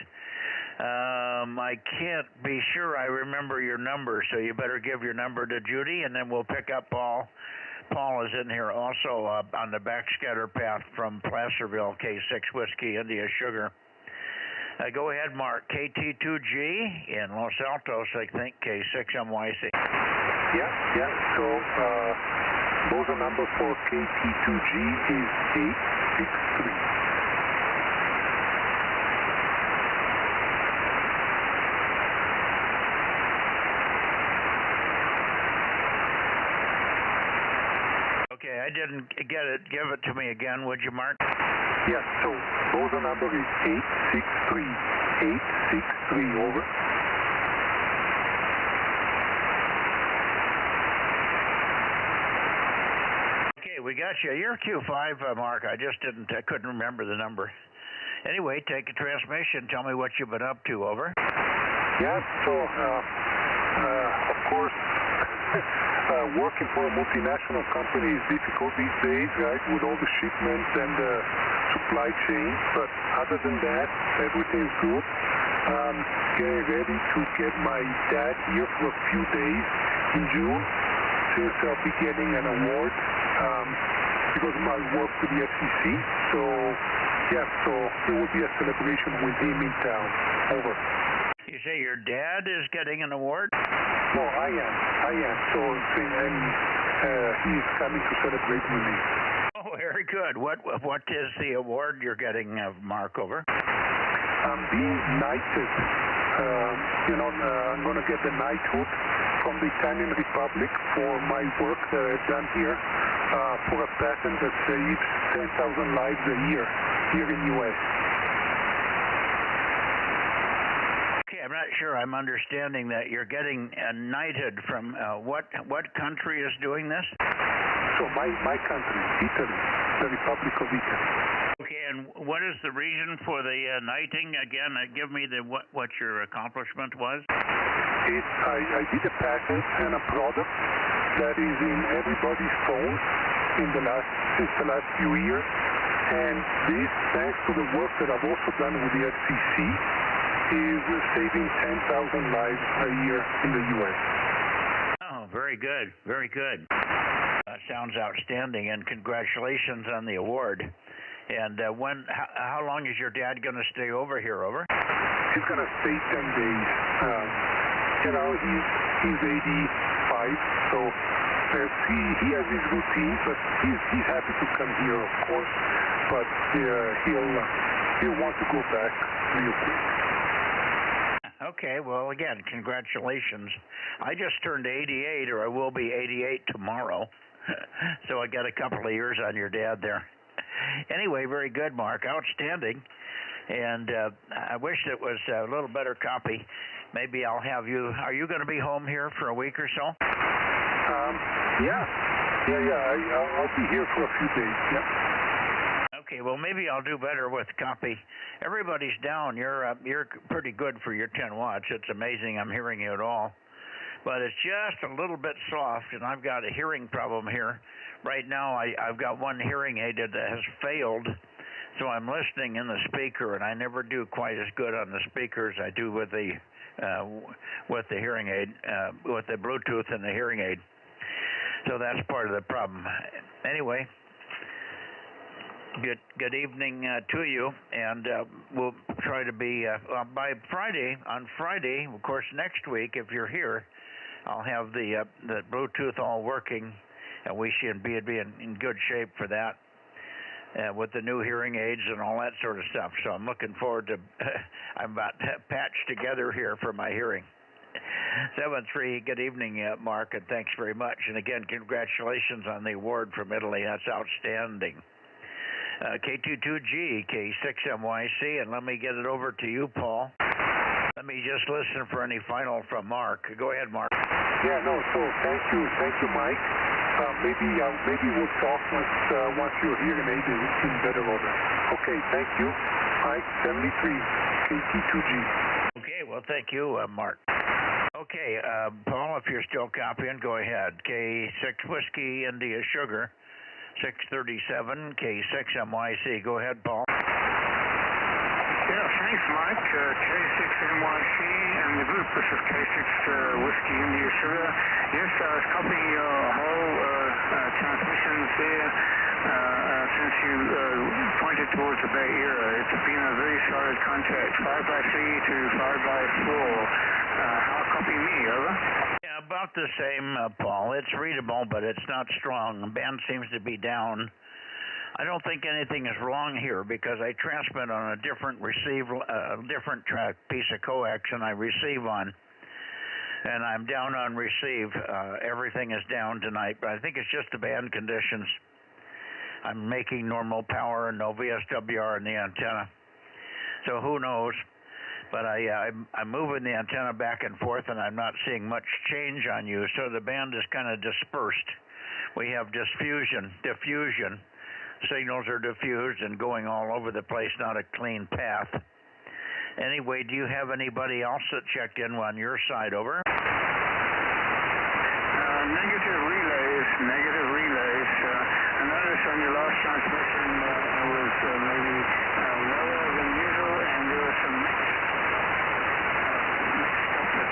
I can't be sure I remember your number, so you better give your number to Judy, and then we'll pick up Paul. Paul is in here also on the backscatter path from Placerville, K6 Whiskey India Sugar. Go ahead, Mark. KT2G in Los Altos, I think, K6MYC. Yeah. So, Bozo number for KT2G is 863. Okay, I didn't get it. Give it to me again, would you, Mark? Yes, so Bozo number is 863. 863, over. Okay, we got you. You're Q5, Mark. I couldn't remember the number. Anyway, take a transmission. Tell me what you've been up to, over. Yes, so, of course, working for a multinational company is difficult these days, right, with all the shipments and the supply chain, but other than that, everything's good. Getting ready to get my dad here for a few days in June, since I'll be getting an award because of my work with the FCC. So, yeah, so there will be a celebration with him in town. Over. You say your dad is getting an award? No, I am. So, and he's coming to celebrate with me. Oh, very good. What is the award you're getting, Mark, over? I'm being knighted. I'm going to get the knighthood from the Italian Republic for my work that I've done here for a patent that saves 10,000 lives a year here in U.S. I'm not sure I'm understanding that. You're getting knighted from what country is doing this? So my country, Italy, the Republic of Italy. Okay, and what is the reason for the knighting? Again, give me what your accomplishment was. I did a patent and a product that is in everybody's phone since the last few years, and this, thanks to the work that I've also done with the FCC, is saving 10,000 lives a year in the U.S. Oh, very good, very good. That sounds outstanding, and congratulations on the award. And how long is your dad going to stay over here, over? He's gonna stay 10 days. You know, he's 85, so he has his routine, but he's happy to come here, of course. But he'll want to go back real quick. Okay, well, again, congratulations. I just turned 88, or I will be 88 tomorrow. So I got a couple of years on your dad there. Anyway, very good, Mark. Outstanding. And I wish it was a little better copy. Maybe I'll have you. Are you going to be home here for a week or so? Yeah. I'll be here for a few days. Yeah. Okay, well, maybe I'll do better with copy. Everybody's down. You're pretty good for your 10 watts. It's amazing I'm hearing you at all. But it's just a little bit soft, and I've got a hearing problem here. Right now, I've got one hearing aid that has failed, so I'm listening in the speaker, and I never do quite as good on the speaker as I do with the hearing aid, with the Bluetooth and the hearing aid. So that's part of the problem. Anyway, good evening to you, and we'll try to be by Friday. On Friday, of course, next week, if you're here, I'll have the Bluetooth all working, and we should be in good shape for that with the new hearing aids and all that sort of stuff. So I'm looking forward to. I'm about patched together here for my hearing. 7-3. Good evening, Mark, and thanks very much. And again, congratulations on the award from Italy. That's outstanding. K22G, K6MYC, and let me get it over to you, Paul. Let me just listen for any final from Mark. Go ahead, Mark. Yeah, no, so thank you, Mike. Maybe we'll talk once your hearing aid is in better order. Okay, thank you. Mike, 73, KT2G. Okay, well, thank you, Mark. Okay, Paul, if you're still copying, go ahead. K6 Whiskey India Sugar, 637, K6MYC. Go ahead, Paul. Yeah, thanks, Mike. K6NYC and the group. This is K6 Whiskey India Sugar. Yes, I was copying your whole transmissions there since you pointed towards the Bay Area. It's been a very solid contact, 5x3 to 5x4. How copy me, over? Yeah, about the same, Paul. It's readable, but it's not strong. The band seems to be down. I don't think anything is wrong here because I transmit on a different different piece of coax than I receive on. And I'm down on receive. Everything is down tonight, but I think it's just the band conditions. I'm making normal power and no VSWR in the antenna. So who knows? But I'm moving the antenna back and forth, and I'm not seeing much change on you. So the band is kind of dispersed. We have diffusion. Signals are diffused and going all over the place, not a clean path. Anyway, do you have anybody else that checked in on your side, over? Negative relays. I noticed on your last transmission it was maybe lower than usual, and there was some mixed stuff that's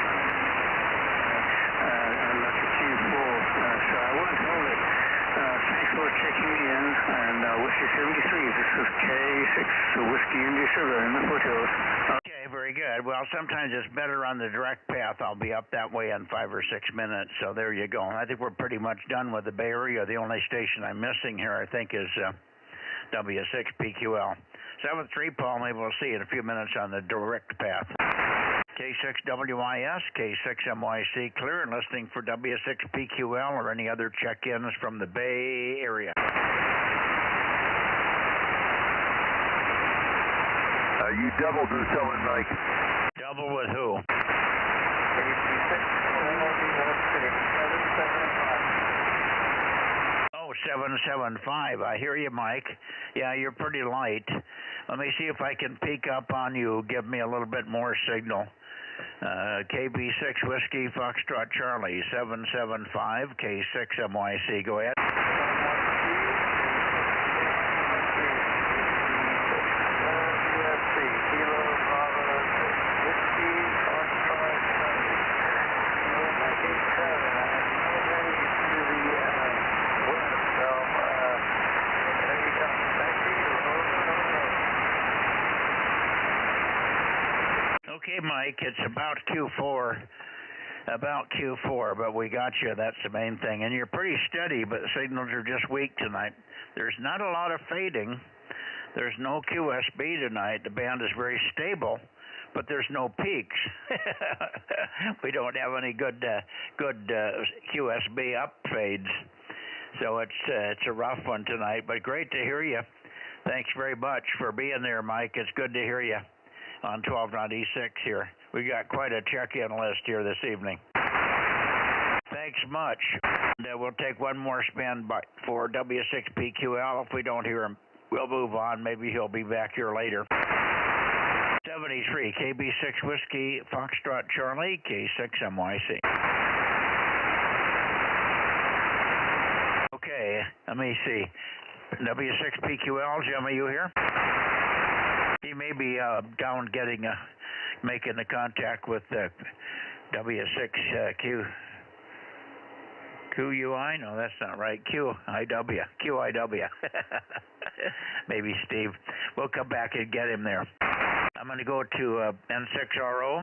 like a Q4, so I won't hold it. Thanks for checking me in, and Whiskey 73. This is K6 Whiskey India Sugar in the foothills. Okay, very good. Well, sometimes it's better on the direct path. I'll be up that way in 5 or 6 minutes, so there you go. I think we're pretty much done with the Bay Area. The only station I'm missing here, I think, is W6PQL. 7-3, Paul, maybe we'll see you in a few minutes on the direct path. K6WIS, K6MYC, clear and listening for W6PQL or any other check-ins from the Bay Area. You doubled or selling, Mike? Double with who? Oh, 775. I hear you, Mike. Yeah, you're pretty light. Let me see if I can peek up on you. Give me a little bit more signal. KB6 Whiskey Foxtrot Charlie, 775, K6MYC. Go ahead. Mike. It's about Q4. About Q4, but we got you. That's the main thing. And you're pretty steady, but the signals are just weak tonight. There's not a lot of fading. There's no QSB tonight. The band is very stable, but there's no peaks. We don't have any good QSB up fades. So it's a rough one tonight, but great to hear you. Thanks very much for being there, Mike. It's good to hear you on 1296 here. We got quite a check-in list here this evening. Thanks much. And we'll take one more spin for W6PQL. If we don't hear him, we'll move on. Maybe he'll be back here later. 73, KB6 Whiskey, Foxtrot Charlie, K6 MYC. Okay, let me see. W6PQL, Jim, are you here? He may be down making the contact with W6QUI? No, that's not right. QIW. Maybe Steve. We'll come back and get him there. I'm going to go to N6RO.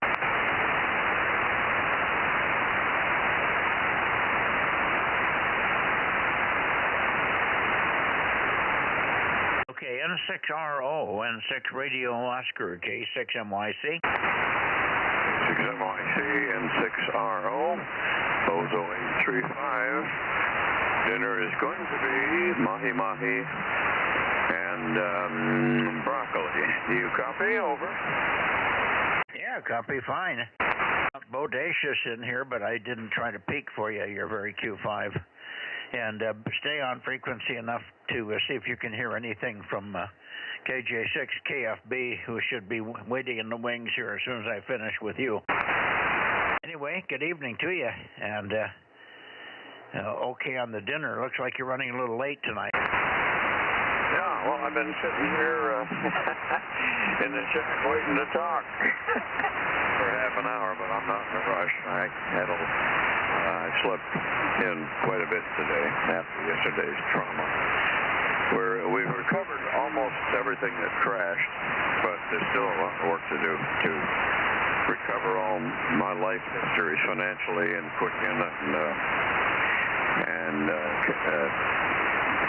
Okay, N6RO, N6 Radio Oscar, K6MYC. K6MYC, N6RO, Bozo 835. Dinner is going to be mahi-mahi and broccoli. Do you copy? Over. Yeah, copy fine. Bodacious in here, but I didn't try to peak for you. You're very Q5. And stay on frequency enough to see if you can hear anything from KJ6KFB, who should be waiting in the wings here as soon as I finish with you. Anyway, good evening to you, and okay on the dinner. Looks like you're running a little late tonight. Yeah, well, I've been sitting here in the shack waiting to talk for half an hour, but I'm not in a rush. I slept in quite a bit today after yesterday's trauma. We've recovered almost everything that crashed, but there's still a lot of work to do to recover all my life history financially and Quicken and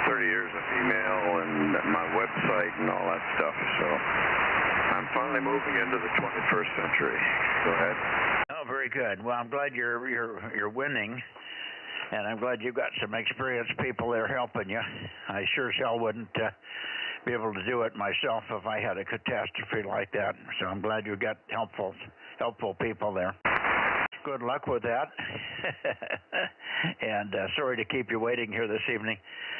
30 years of email and my website and all that stuff. So I'm finally moving into the 21st century. Go ahead. Oh, very good. Well, I'm glad you're winning, and I'm glad you've got some experienced people there helping you. I sure as hell wouldn't be able to do it myself if I had a catastrophe like that. So I'm glad you got helpful people there. Good luck with that. And sorry to keep you waiting here this evening.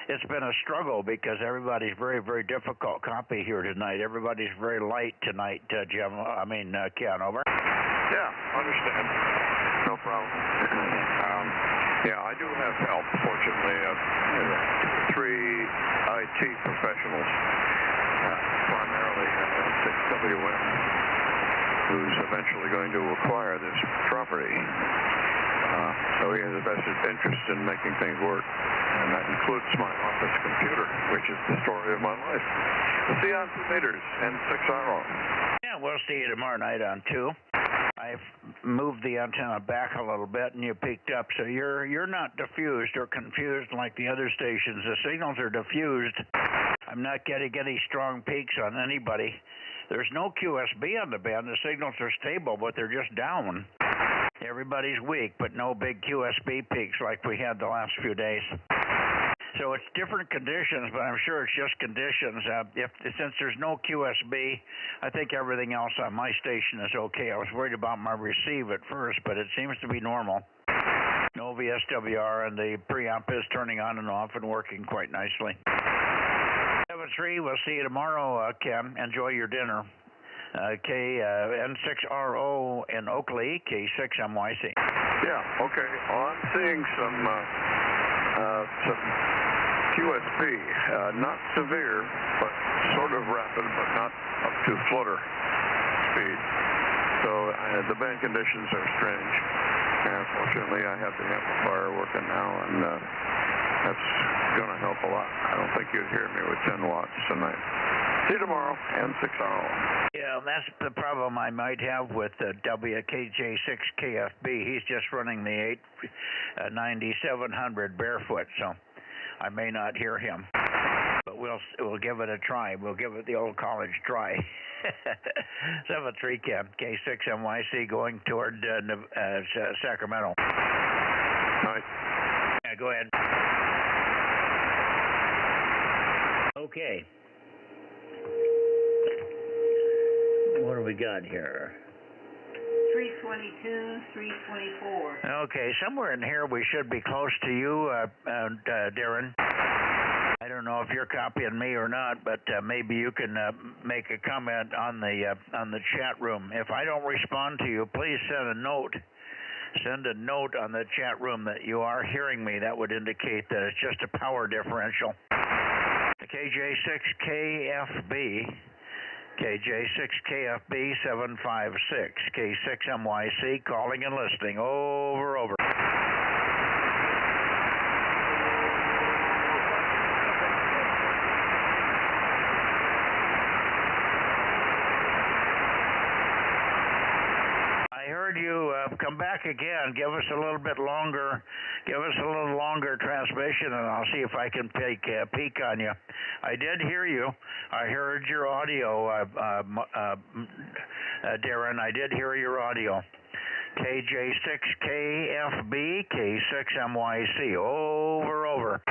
It's been a struggle because everybody's very, very difficult copy here tonight. Everybody's very light tonight, Ken, over. Yeah, understand. No problem. Yeah, I do have help, fortunately, of 2 or 3 IT professionals, primarily 6WM, who's eventually going to acquire this property. So he has a vested interest in making things work, and that includes my office computer, which is the story of my life. We'll see you on 2 meters and 6RO. Yeah, we'll see you tomorrow night on 2. I've moved the antenna back a little bit, and you peaked up, so you're not diffused or confused like the other stations. The signals are diffused. I'm not getting any strong peaks on anybody. There's no QSB on the band. The signals are stable, but they're just down. Everybody's weak, but no big QSB peaks like we had the last few days. So it's different conditions, but I'm sure it's just conditions. Since there's no QSB, I think everything else on my station is okay. I was worried about my receive at first, but it seems to be normal. No VSWR, and the preamp is turning on and off and working quite nicely. 7-3, we'll see you tomorrow, Ken. Enjoy your dinner. N6RO in Oakley, K6MYC. Yeah, okay. Well, I'm seeing some QSB, not severe, but sort of rapid, but not up to flutter speed. So the band conditions are strange. And fortunately, I have the amplifier working now, and that's going to help a lot. I don't think you'd hear me with 10 watts tonight. See you tomorrow, N6RO. Yeah, that's the problem I might have with WKJ6KFB. He's just running the 9700 barefoot, so I may not hear him. But we'll give it a try. We'll give it the old college try. 73 Ken, K6MYC going toward Sacramento. Nice. Yeah, go ahead. Okay. What do we got here? 322, 324. Okay, somewhere in here we should be close to you, Darren. I don't know if you're copying me or not, but maybe you can make a comment on the chat room. If I don't respond to you, please send a note. Send a note on the chat room that you are hearing me. That would indicate that it's just a power differential. KJ6KFB, KJ6KFB 756, K6MYC calling and listening. Over. I heard you come back again. Give us a little bit longer. Give us a little longer transmission, and I'll see if I can take a peek on you. I did hear you. I heard your audio, Darren. I did hear your audio. KJ6KFB, K6MYC. Over.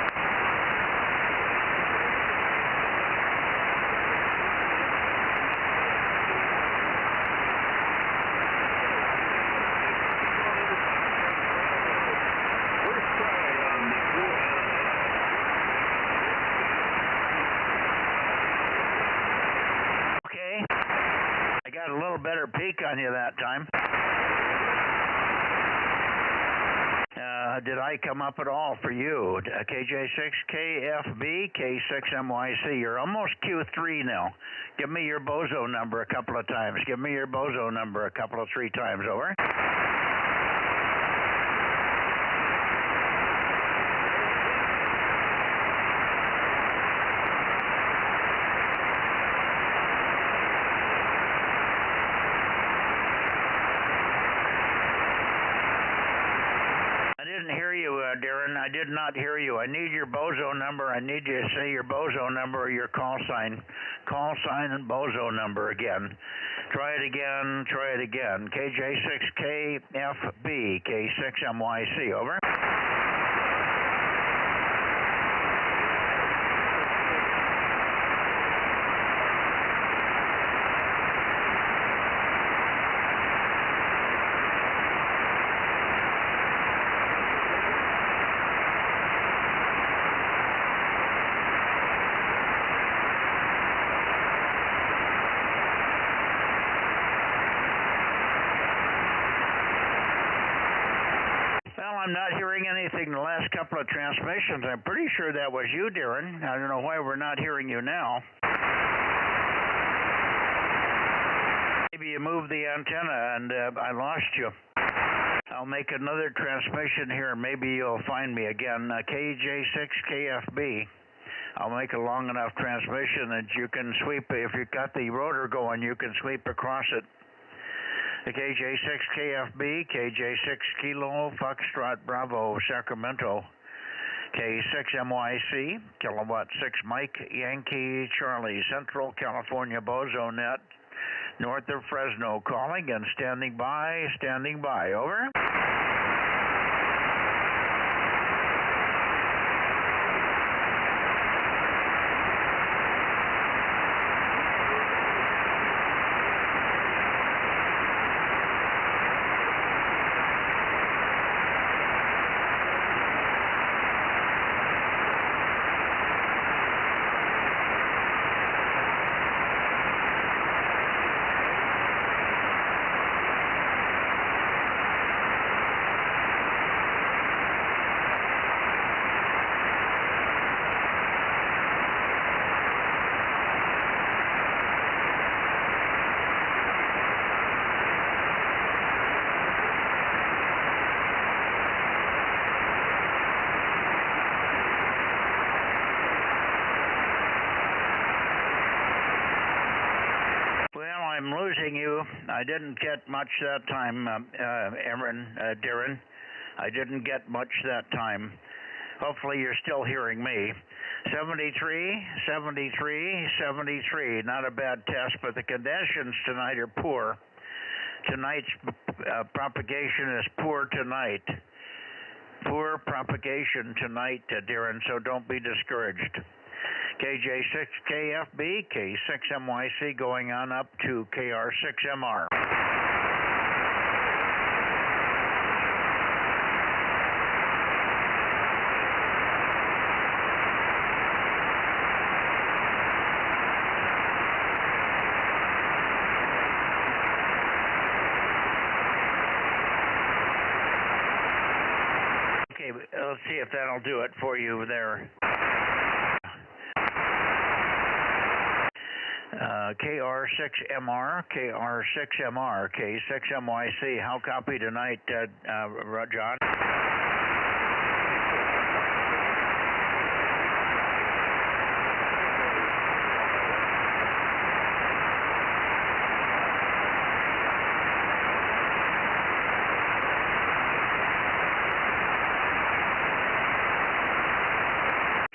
Got a little better peek on you that time. Did I come up at all for you? KJ6KFB, K6MYC. You're almost Q3 now. Give me your Bozo number a couple of times. Give me your Bozo number a couple of 3 times. Over. Darren, I did not hear you. I need your Bozo number. I need you to say your Bozo number or your call sign. Call sign and Bozo number again. Try it again. KJ6KFB, K6MYC. Over. I'm not hearing anything the last couple of transmissions. I'm pretty sure that was you, Darren. I don't know why we're not hearing you now. Maybe you moved the antenna and I lost you. I'll make another transmission here. Maybe you'll find me again. KJ6KFB. I'll make a long enough transmission that you can sweep. If you've got the rotor going, you can sweep across it. The KJ6KFB, KJ6 Kilo, Foxtrot Bravo, Sacramento, K6MYC, Kilowatt 6 Mike, Yankee, Charlie, Central California, Bozo Net, north of Fresno, calling and standing by, over. losing you. I didn't get much that time, Darren. I didn't get much that time. Hopefully you're still hearing me. 73, 73, 73. Not a bad test, but the conditions tonight are poor. Tonight's propagation is poor tonight. Poor propagation tonight, Darren, so don't be discouraged. KJ6KFB, K6MYC going on up to KR6MR. Okay, let's see if that'll do it for you there. KR6MR, KR6MR, K6MYC. How copy tonight, John?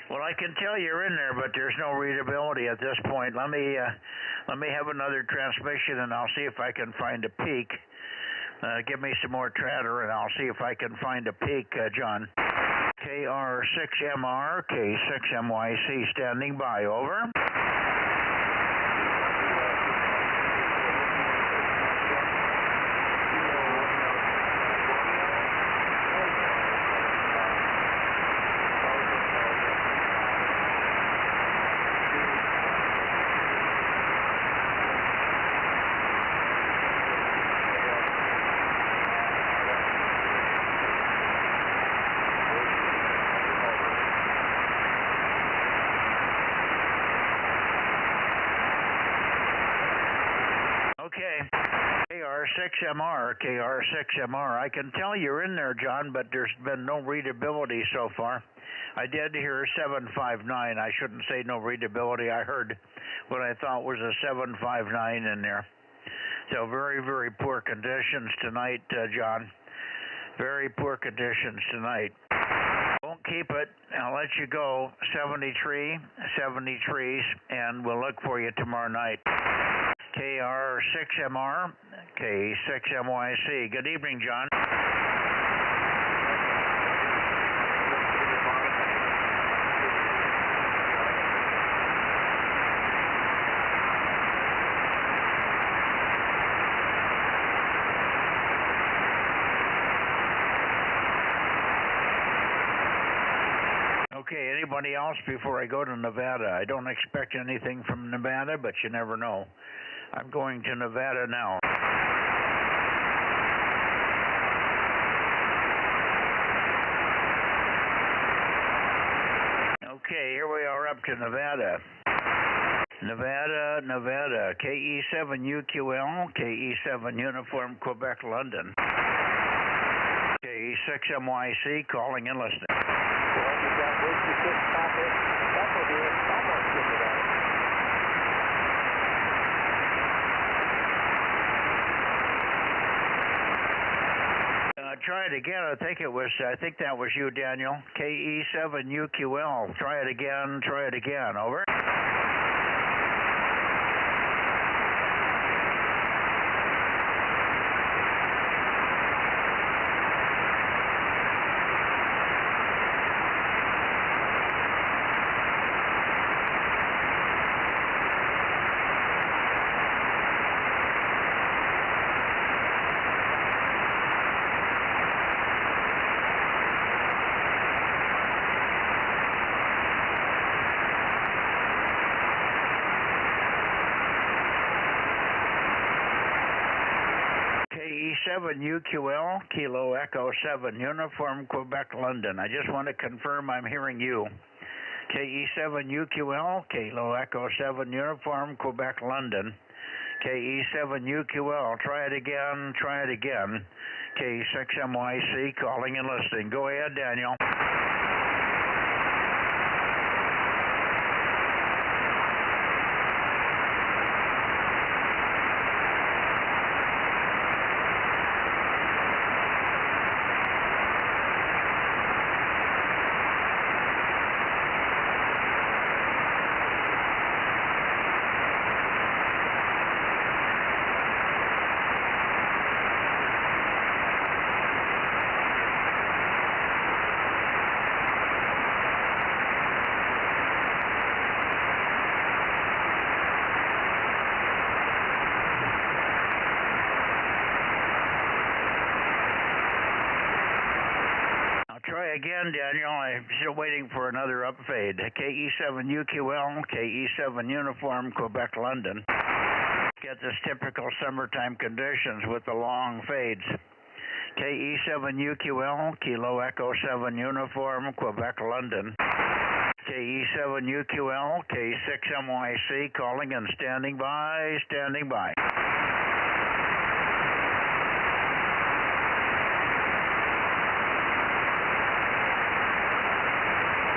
Well, I can tell you're in there, but there's no readability at this point. Let me have another transmission, and I'll see if I can find a peak. Give me some more chatter, and I'll see if I can find a peak, John. KR6MR, K6MYC standing by. Over. Okay, KR6MR, KR6MR. I can tell you're in there, John, but there's been no readability so far. I did hear 759. I shouldn't say no readability. I heard what I thought was a 759 in there. So very, very poor conditions tonight, John. Very poor conditions tonight. Won't keep it. I'll let you go. 73, 73s, and we'll look for you tomorrow night. KR6MR, K6MYC. Good evening, John. Okay, anybody else before I go to Nevada? I don't expect anything from Nevada, but you never know. I'm going to Nevada now. Okay, here we are up to Nevada. Nevada, KE7UQL, KE7 Uniform Quebec London. KE6MYC calling and listening. Well, you've got Whiskey 6 Papa here. Almost to Nevada. Try it again. I think that was you, Daniel. KE7UQL. Try it again. Over. KE7UQL, Kilo Echo 7, Uniform Quebec London. I just want to confirm I'm hearing you. KE7UQL, Kilo Echo 7, Uniform Quebec London. KE7UQL, try it again. K6MYC calling and listening. Go ahead, Daniel. try again, Daniel. I'm still waiting for another upfade. KE7UQL, KE7 Uniform, Quebec, London. Get this typical summertime conditions with the long fades. KE7UQL, Kilo Echo 7 Uniform, Quebec, London. KE7UQL, K6MYC, calling and standing by, standing by.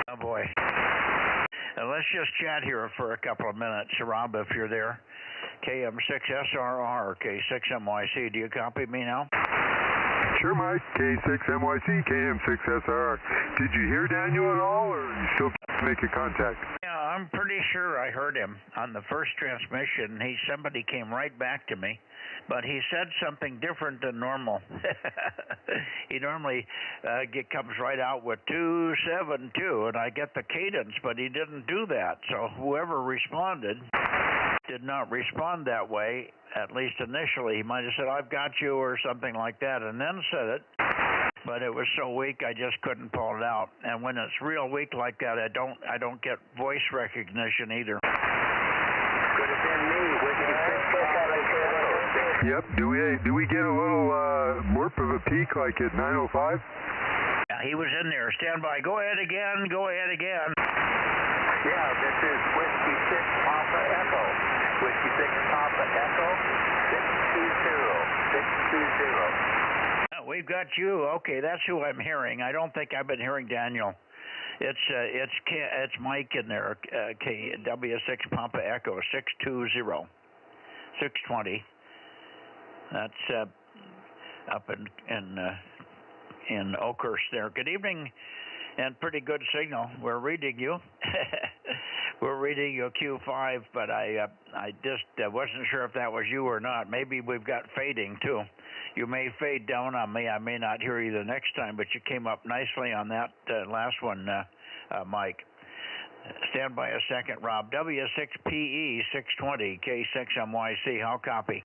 Oh boy. Let's just chat here for a couple of minutes, Rob, if you're there. KM6SRR, K6MYC, do you copy me now? Sure, Mike. K6MYC, KM6SR. Did you hear Daniel at all, or you still making contact? Yeah, I'm pretty sure I heard him on the first transmission. Somebody came right back to me, but he said something different than normal. He normally comes right out with 272, and I get the cadence, but he didn't do that. So whoever responded did not respond that way, at least initially. He might have said, "I've got you," or something like that, and then said it. But it was so weak I just couldn't pull it out. And when it's real weak like that, I don't get voice recognition either. Could have been me. Yep. Do we get a little warp of a peak like at 9:05? Yeah, he was in there. Stand by. Go ahead again. Go ahead again. Yeah, this is Whiskey 6 Papa Echo. Whiskey 6 Papa Echo 620. We've got you. Okay, that's who I'm hearing. I don't think I've been hearing Daniel. It's Mike in there. W6 Papa Echo 620. 620. That's up in Oakhurst there. Good evening, and pretty good signal. We're reading you. We're reading you Q5, but I just wasn't sure if that was you or not. Maybe we've got fading too. You may fade down on me. I may not hear you the next time, but you came up nicely on that last one, Mike. Stand by a second, Rob. W6PE 620 K6MYC. How copy?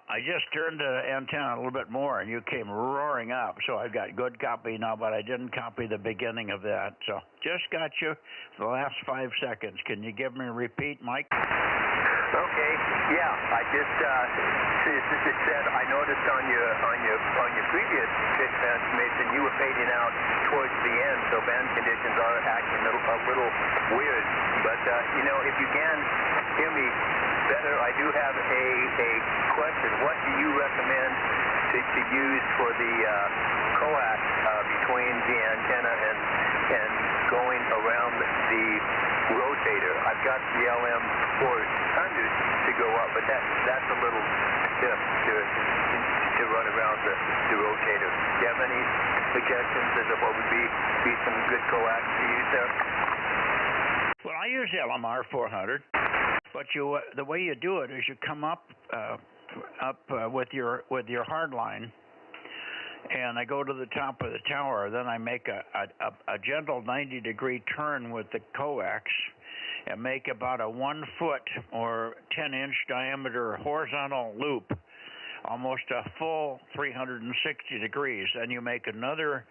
I just turned the antenna a little bit more, and you came roaring up. So I've got good copy now, but I didn't copy the beginning of that. So just got you for the last 5 seconds. Can you give me a repeat, Mike? Okay. Yeah, I just said I noticed on your previous transmission you were fading out towards the end, so band conditions are acting a little weird. But if you can hear me better, I do have a question. What do you recommend to use for the coax between the antenna and going around the rotator? I've got the LM400 to go up, but that's a little stiff to run around the rotator. Do you have any suggestions as to what would be some good coax to use there? Well, I use LMR 400, but the way you do it is you come up with your hard line, and I go to the top of the tower. Then I make a gentle 90-degree turn with the coax and make about a 1 foot or 10-inch diameter horizontal loop, almost a full 360 degrees. Then you make another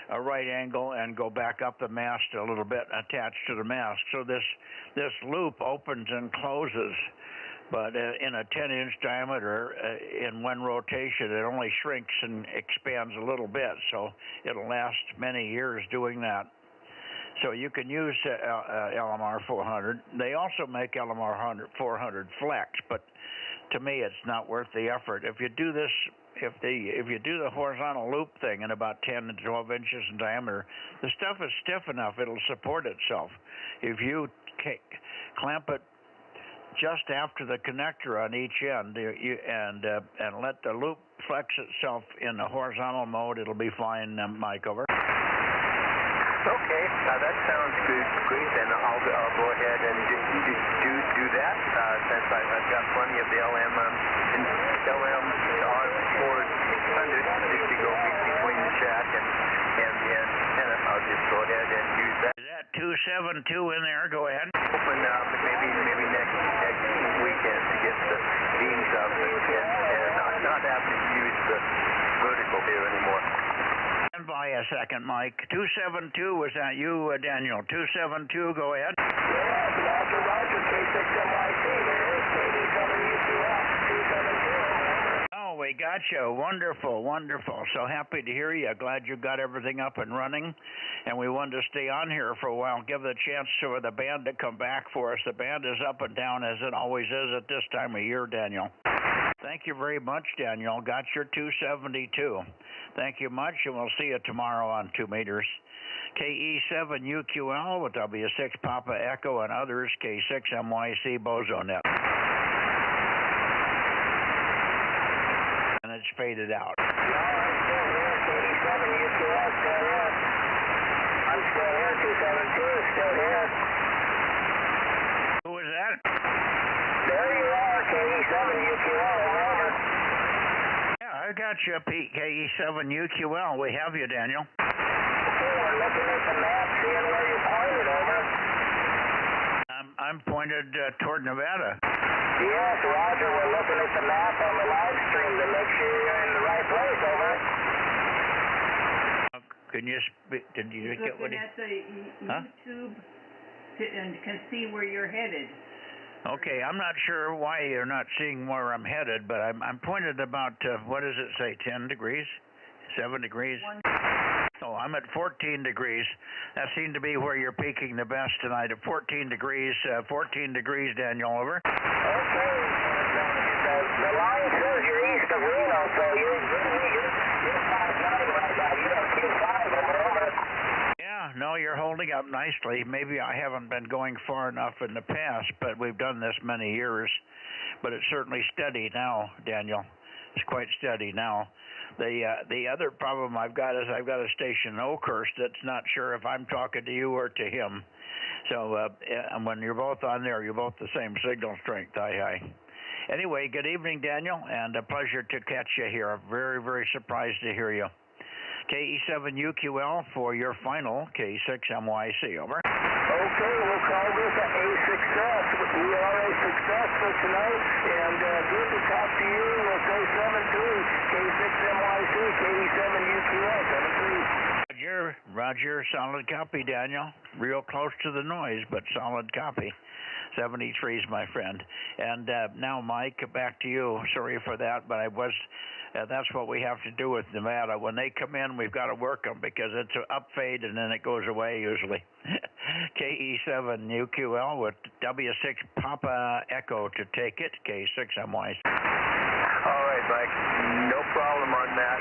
right angle and go back up the mast a little bit, attached to the mast. So this loop opens and closes, but in a 10-inch diameter, in one rotation, it only shrinks and expands a little bit. So it'll last many years doing that. So you can use LMR 400. They also make LMR 400 Flex, but to me it's not worth the effort. If you do this if you do the horizontal loop thing in about 10 to 12 inches in diameter, the stuff is stiff enough it'll support itself. If you clamp it just after the connector on each end and let the loop flex itself in the horizontal mode, it'll be fine. Mike, over. Okay, that sounds good. Great, then I'll go ahead and do that since I've got plenty of the LM R400 just to go between the shack and the antenna. I'll just go ahead and use that. Is that 272 in there? Go ahead. Open maybe next weekend to get the beams up and not have to use the vertical here anymore. Stand by a second, Mike. 272, was that you, Daniel? 272, go ahead. Yes, Roger, K6MYC here, KD7UQF, 272. Oh, we got you. Wonderful, wonderful. So happy to hear you. Glad you got everything up and running. And we wanted to stay on here for a while, give the chance for the band to come back for us. The band is up and down as it always is at this time of year, Daniel. Thank you very much, Daniel. Got your 272. Thank you much, and we'll see you tomorrow on 2 meters. KE7UQL with W6 Papa Echo and others, K6MYC Bozo Net. And it's faded out. No, I'm still here, KD7UQL, still here. I'm still here, 272, still here. Who was that? There you are, KD7UQL, over. Yeah, I got you, KE7UQL. We have you, Daniel. Okay, we're looking at the map, seeing where you're pointed, over. I'm pointed toward Nevada. Yes, Roger, we're looking at the map on the live stream to make sure you're in the right place, over. Can you did you get what looking at the YouTube and can see where you're headed. Okay, I'm not sure why you're not seeing where I'm headed, but I'm pointed about, what does it say, 10 degrees? 7 degrees? Oh, I'm at 14 degrees. That seemed to be where you're peaking the best tonight, at 14 degrees. 14 degrees, Daniel, over. Okay. The line says you're east of Reno, so you're 5-9 right now. You have 2-5 over. Yeah, no, you're holding up nicely. Maybe I haven't been going far enough in the past, but we've done this many years. But it's certainly steady now, Daniel. It's quite steady now. The other problem I've got is I've got a station in Oakhurst that's not sure if I'm talking to you or to him. So and when you're both on there, you're both the same signal strength. Hi. Anyway, good evening, Daniel, and a pleasure to catch you here. I'm very, very surprised to hear you. KE7UQL for your final K6MYC, over. Okay, we'll call this a success. We are a success for tonight, and good to talk to you. We'll say 7-3, K6MYC, KE7UQL, 7-3. Roger, solid copy, Daniel. Real close to the noise, but solid copy. 73's my friend. And now, Mike, back to you. Sorry for that, but that's what we have to do with Nevada. When they come in, we've got to work them because it's an up fade and then it goes away usually. KE7UQL with W6 Papa Echo to take it, K6MY. All right, Mike, no problem on that.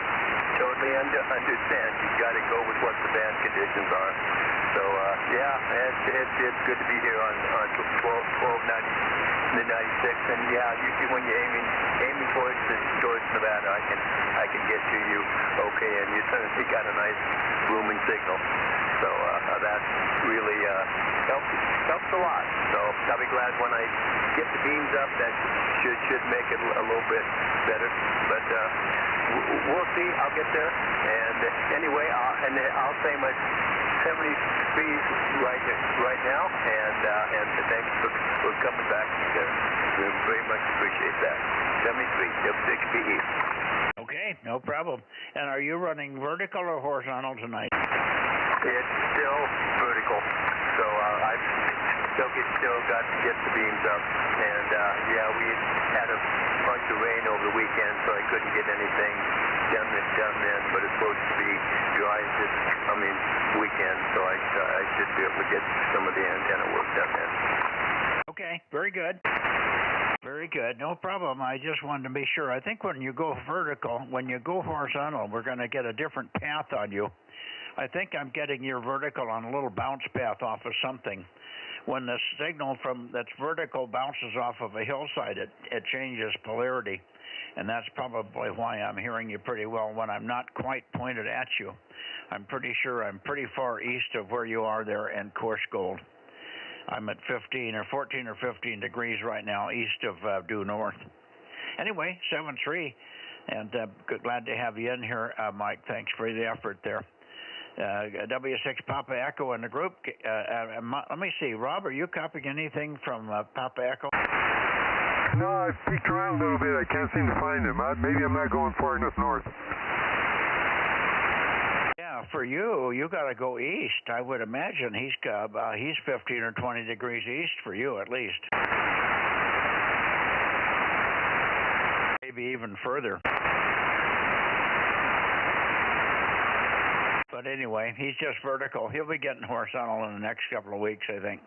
Totally understand. You've got to go with what the band conditions are. So, it's good to be here on 1290, mid-96. And, yeah, usually when you're aiming towards Nevada, I can get to you okay. And you got a nice booming signal. So that really helps a lot. So I'll be glad when I get the beams up. That should make it a little bit better. But we'll see. I'll get there. And anyway, I'll say my 73s right now. And thanks for coming back. We very much appreciate that. 73, W6PE. Okay, no problem. And are you running vertical or horizontal tonight? It's still vertical, so I still got to get the beams up, and we had a bunch of rain over the weekend, so I couldn't get anything done then. But it's supposed to be dry this weekend, so I should be able to get some of the antenna work done then. Okay, very good. Very good. No problem. I just wanted to be sure. I think when you go vertical, when you go horizontal, we're going to get a different path on you. I think I'm getting your vertical on a little bounce path off of something. When the signal from that's vertical bounces off of a hillside, it changes polarity. And that's probably why I'm hearing you pretty well when I'm not quite pointed at you. I'm pretty sure I'm pretty far east of where you are there in Coarse Gold. I'm at 15 or 14 or 15 degrees right now east of due north. Anyway, 7-3, and glad to have you in here, Mike. Thanks for the effort there. W6 Papa Echo in the group. Let me see, Rob, are you copying anything from Papa Echo? No, I've peeked around a little bit. I can't seem to find him. Maybe I'm not going far enough north. Yeah, for you got to go east. I would imagine he's 15 or 20 degrees east for you at least. Maybe even further. But anyway, he's just vertical. He'll be getting horizontal in the next couple of weeks, I think.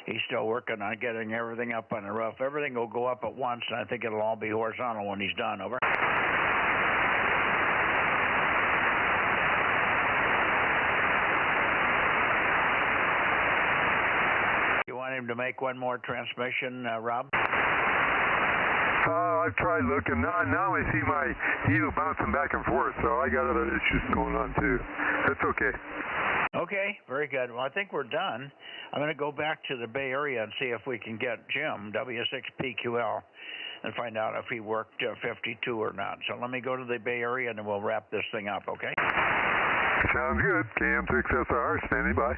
He's still working on getting everything up on the roof. Everything will go up at once, and I think it'll all be horizontal when he's done. Over. You want him to make one more transmission, Rob? I've tried looking. Now I see my needle bouncing back and forth, so I got other issues going on too. That's okay. Okay, very good. Well, I think we're done. I'm going to go back to the Bay Area and see if we can get Jim, W6PQL, and find out if he worked 52 or not. So let me go to the Bay Area and then we'll wrap this thing up, okay? Sounds good. KM6SR, standing by.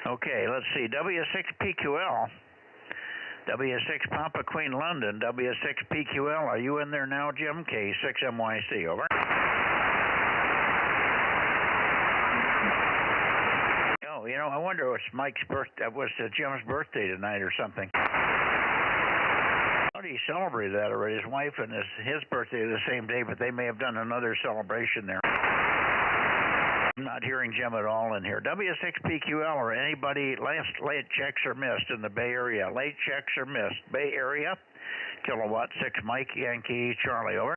Okay, let's see. W6PQL. W6 Papa Queen London. W6PQL. Are you in there now, Jim? K6MYC. Over. Oh, you know, I wonder if it's Mike's birthday. Was Jim's birthday tonight or something? I thought he celebrated that already. His wife and his birthday are the same day, but they may have done another celebration there. I'm not hearing Jim at all in here. W6PQL or anybody, late checks are missed in the Bay Area. Late checks are missed. Bay Area, kilowatt 6 Mike Yankee Charlie, over.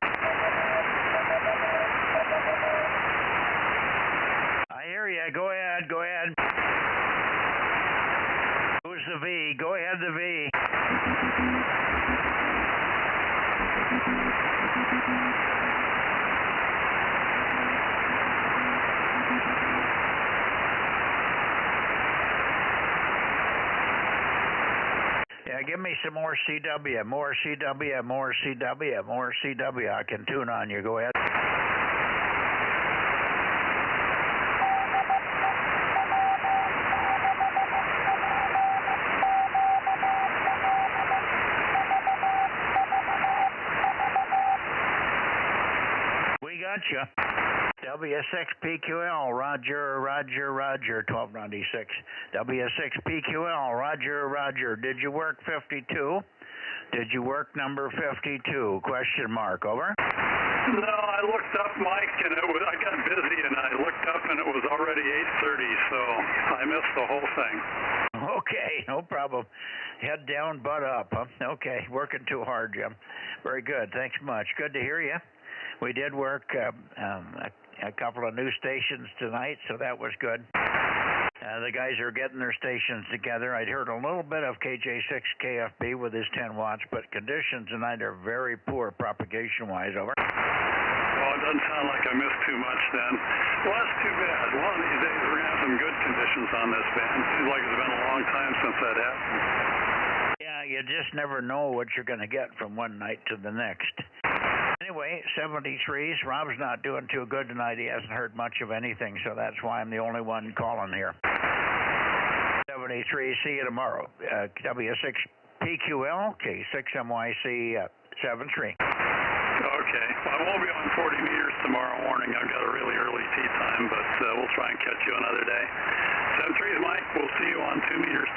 I hear you. Go ahead, go ahead. Who's the V? Go ahead, the V. Yeah, give me some more CW, more CW, more CW, more CW. I can tune on you. Go ahead. We got you. W6PQL, Roger, Roger, Roger, 1296. W6PQL, Roger, Roger. Did you work 52? Did you work number 52? Question mark, over. No, I looked up, Mike, and I got busy, and I looked up, and it was already 8:30, so I missed the whole thing. Okay, no problem. Head down, butt up, huh? Okay, working too hard, Jim. Very good. Thanks much. Good to hear you. We did work a couple of new stations tonight, so that was good. The guys are getting their stations together. I'd heard a little bit of KJ6KFB with his 10 watts, but conditions tonight are very poor propagation-wise, over. Well, it doesn't sound like I missed too much then. Well, that's too bad. One of these days we're going to have some good conditions on this band. Seems like it's been a long time since that happened. Yeah, you just never know what you're going to get from one night to the next. Anyway, 73s. Rob's not doing too good tonight. He hasn't heard much of anything, so that's why I'm the only one calling here. 73, see you tomorrow. W6PQL, K6MYC 73. Okay. Well, I won't be on 40 meters tomorrow morning. I've got a really early tea time, but we'll try and catch you another day. 73s, Mike. We'll see you on 2 meters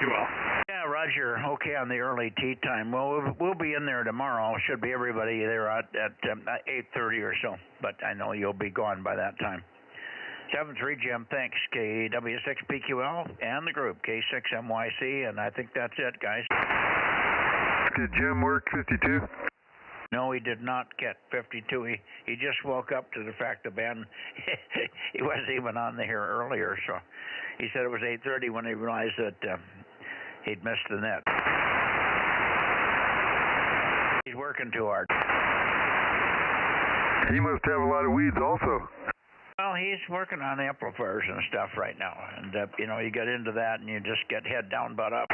PQL. Yeah, Roger. Okay, on the early tea time. Well, we'll be in there tomorrow. Should be everybody there at 8:30 or so. But I know you'll be gone by that time. 7-3 Jim, thanks. KW6PQL and the group K6MYC, and I think that's it, guys. Did Jim work 52? No, he did not get 52. He just woke up to the fact the band he wasn't even on the air earlier, so he said it was 8:30 when he realized that he'd missed the net. He's working too hard. He must have a lot of weeds also. Well, he's working on amplifiers and stuff right now, and you get into that and you just get head down, butt up.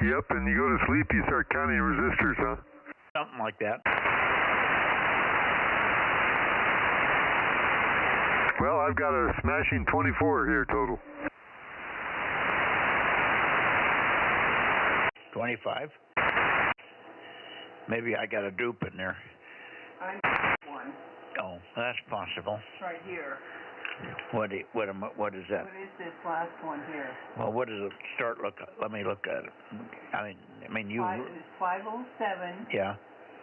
Yep, and you go to sleep, you start counting resistors, huh? Something like that. Well, I've got a smashing 24 here total. 25? Maybe I got a dupe in there. I'm one. Oh, that's possible. Right here. What is that? What is this last one here? Well, what does it start look? Let me look at it. I mean you. It's 507. Yeah.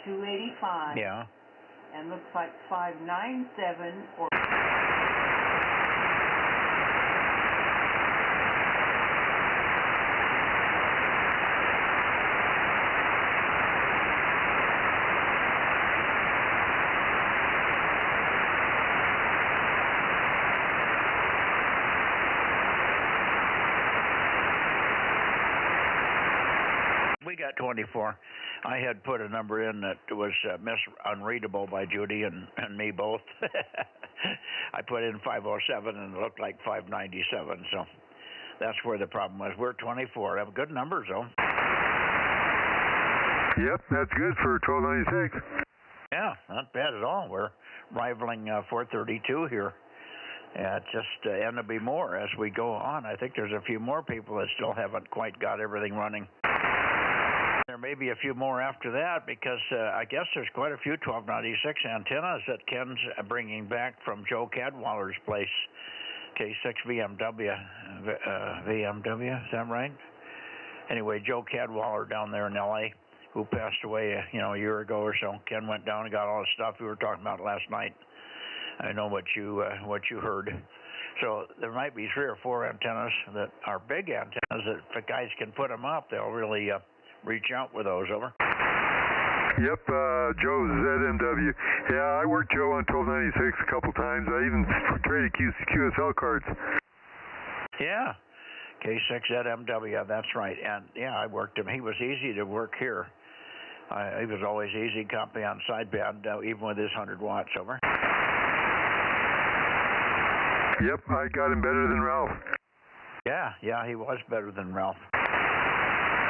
285. Yeah. And looks like 597 or. We got 24. I had put a number in that was unreadable by Judy and me both. I put in 507 and it looked like 597, so that's where the problem was. We're 24. Have good numbers, though. Yep, that's good for 1296. Yeah, not bad at all. We're rivaling 432 here. Yeah, it's just, and there'll be more as we go on. I think there's a few more people that still haven't quite got everything running. There may be a few more after that because I guess there's quite a few 1296 antennas that Ken's bringing back from Joe Cadwaller's place, K6 VMW. VMW, is that right? Anyway, Joe Cadwaller down there in L.A., who passed away a year ago or so. Ken went down and got all the stuff we were talking about last night. I know what you heard. So there might be 3 or 4 antennas that are big antennas that if the guys can put them up, they'll really reach out with those. Over. Yep, Joe's ZMW. Yeah, I worked Joe on 1296 a couple times. I even traded QSL cards. Yeah, K6 ZMW, that's right. And yeah, I worked him. He was easy to work here. He was always easy company on sideband, even with his 100 watts. Over. Yep, I got him better than Ralph. Yeah, he was better than Ralph.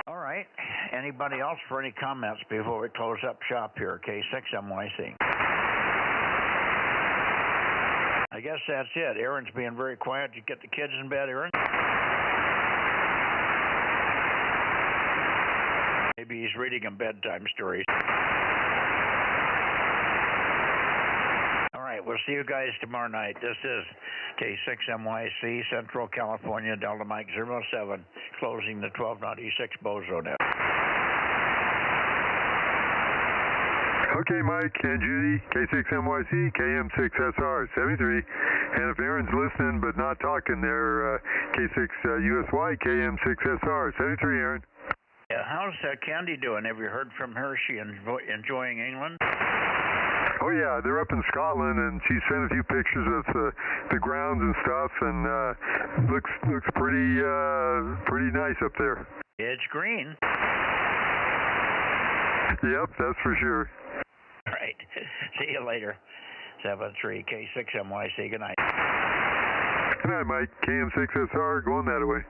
All right. Anybody else for any comments before we close up shop here? K6MYC. I guess that's it. Aaron's being very quiet. Did you get the kids in bed, Aaron? Maybe he's reading them bedtime stories. All right, we'll see you guys tomorrow night. This is K6MYC, Central California, Delta Mike 07, closing the 1296 Bozo Net. Okay, Mike and Judy, K6MYC, KM6SR, 73. And if Aaron's listening but not talking there, K6USY, KM6SR, 73, Aaron. Yeah, how's Candy doing? Have you heard from her? Is she enjoying England? Oh yeah, they're up in Scotland, and she sent a few pictures of the grounds and stuff, and looks pretty nice up there. It's green. Yep, that's for sure. All right. See you later. 7-3 K6MYC. Good night. Good night, Mike. KM6SR going that way.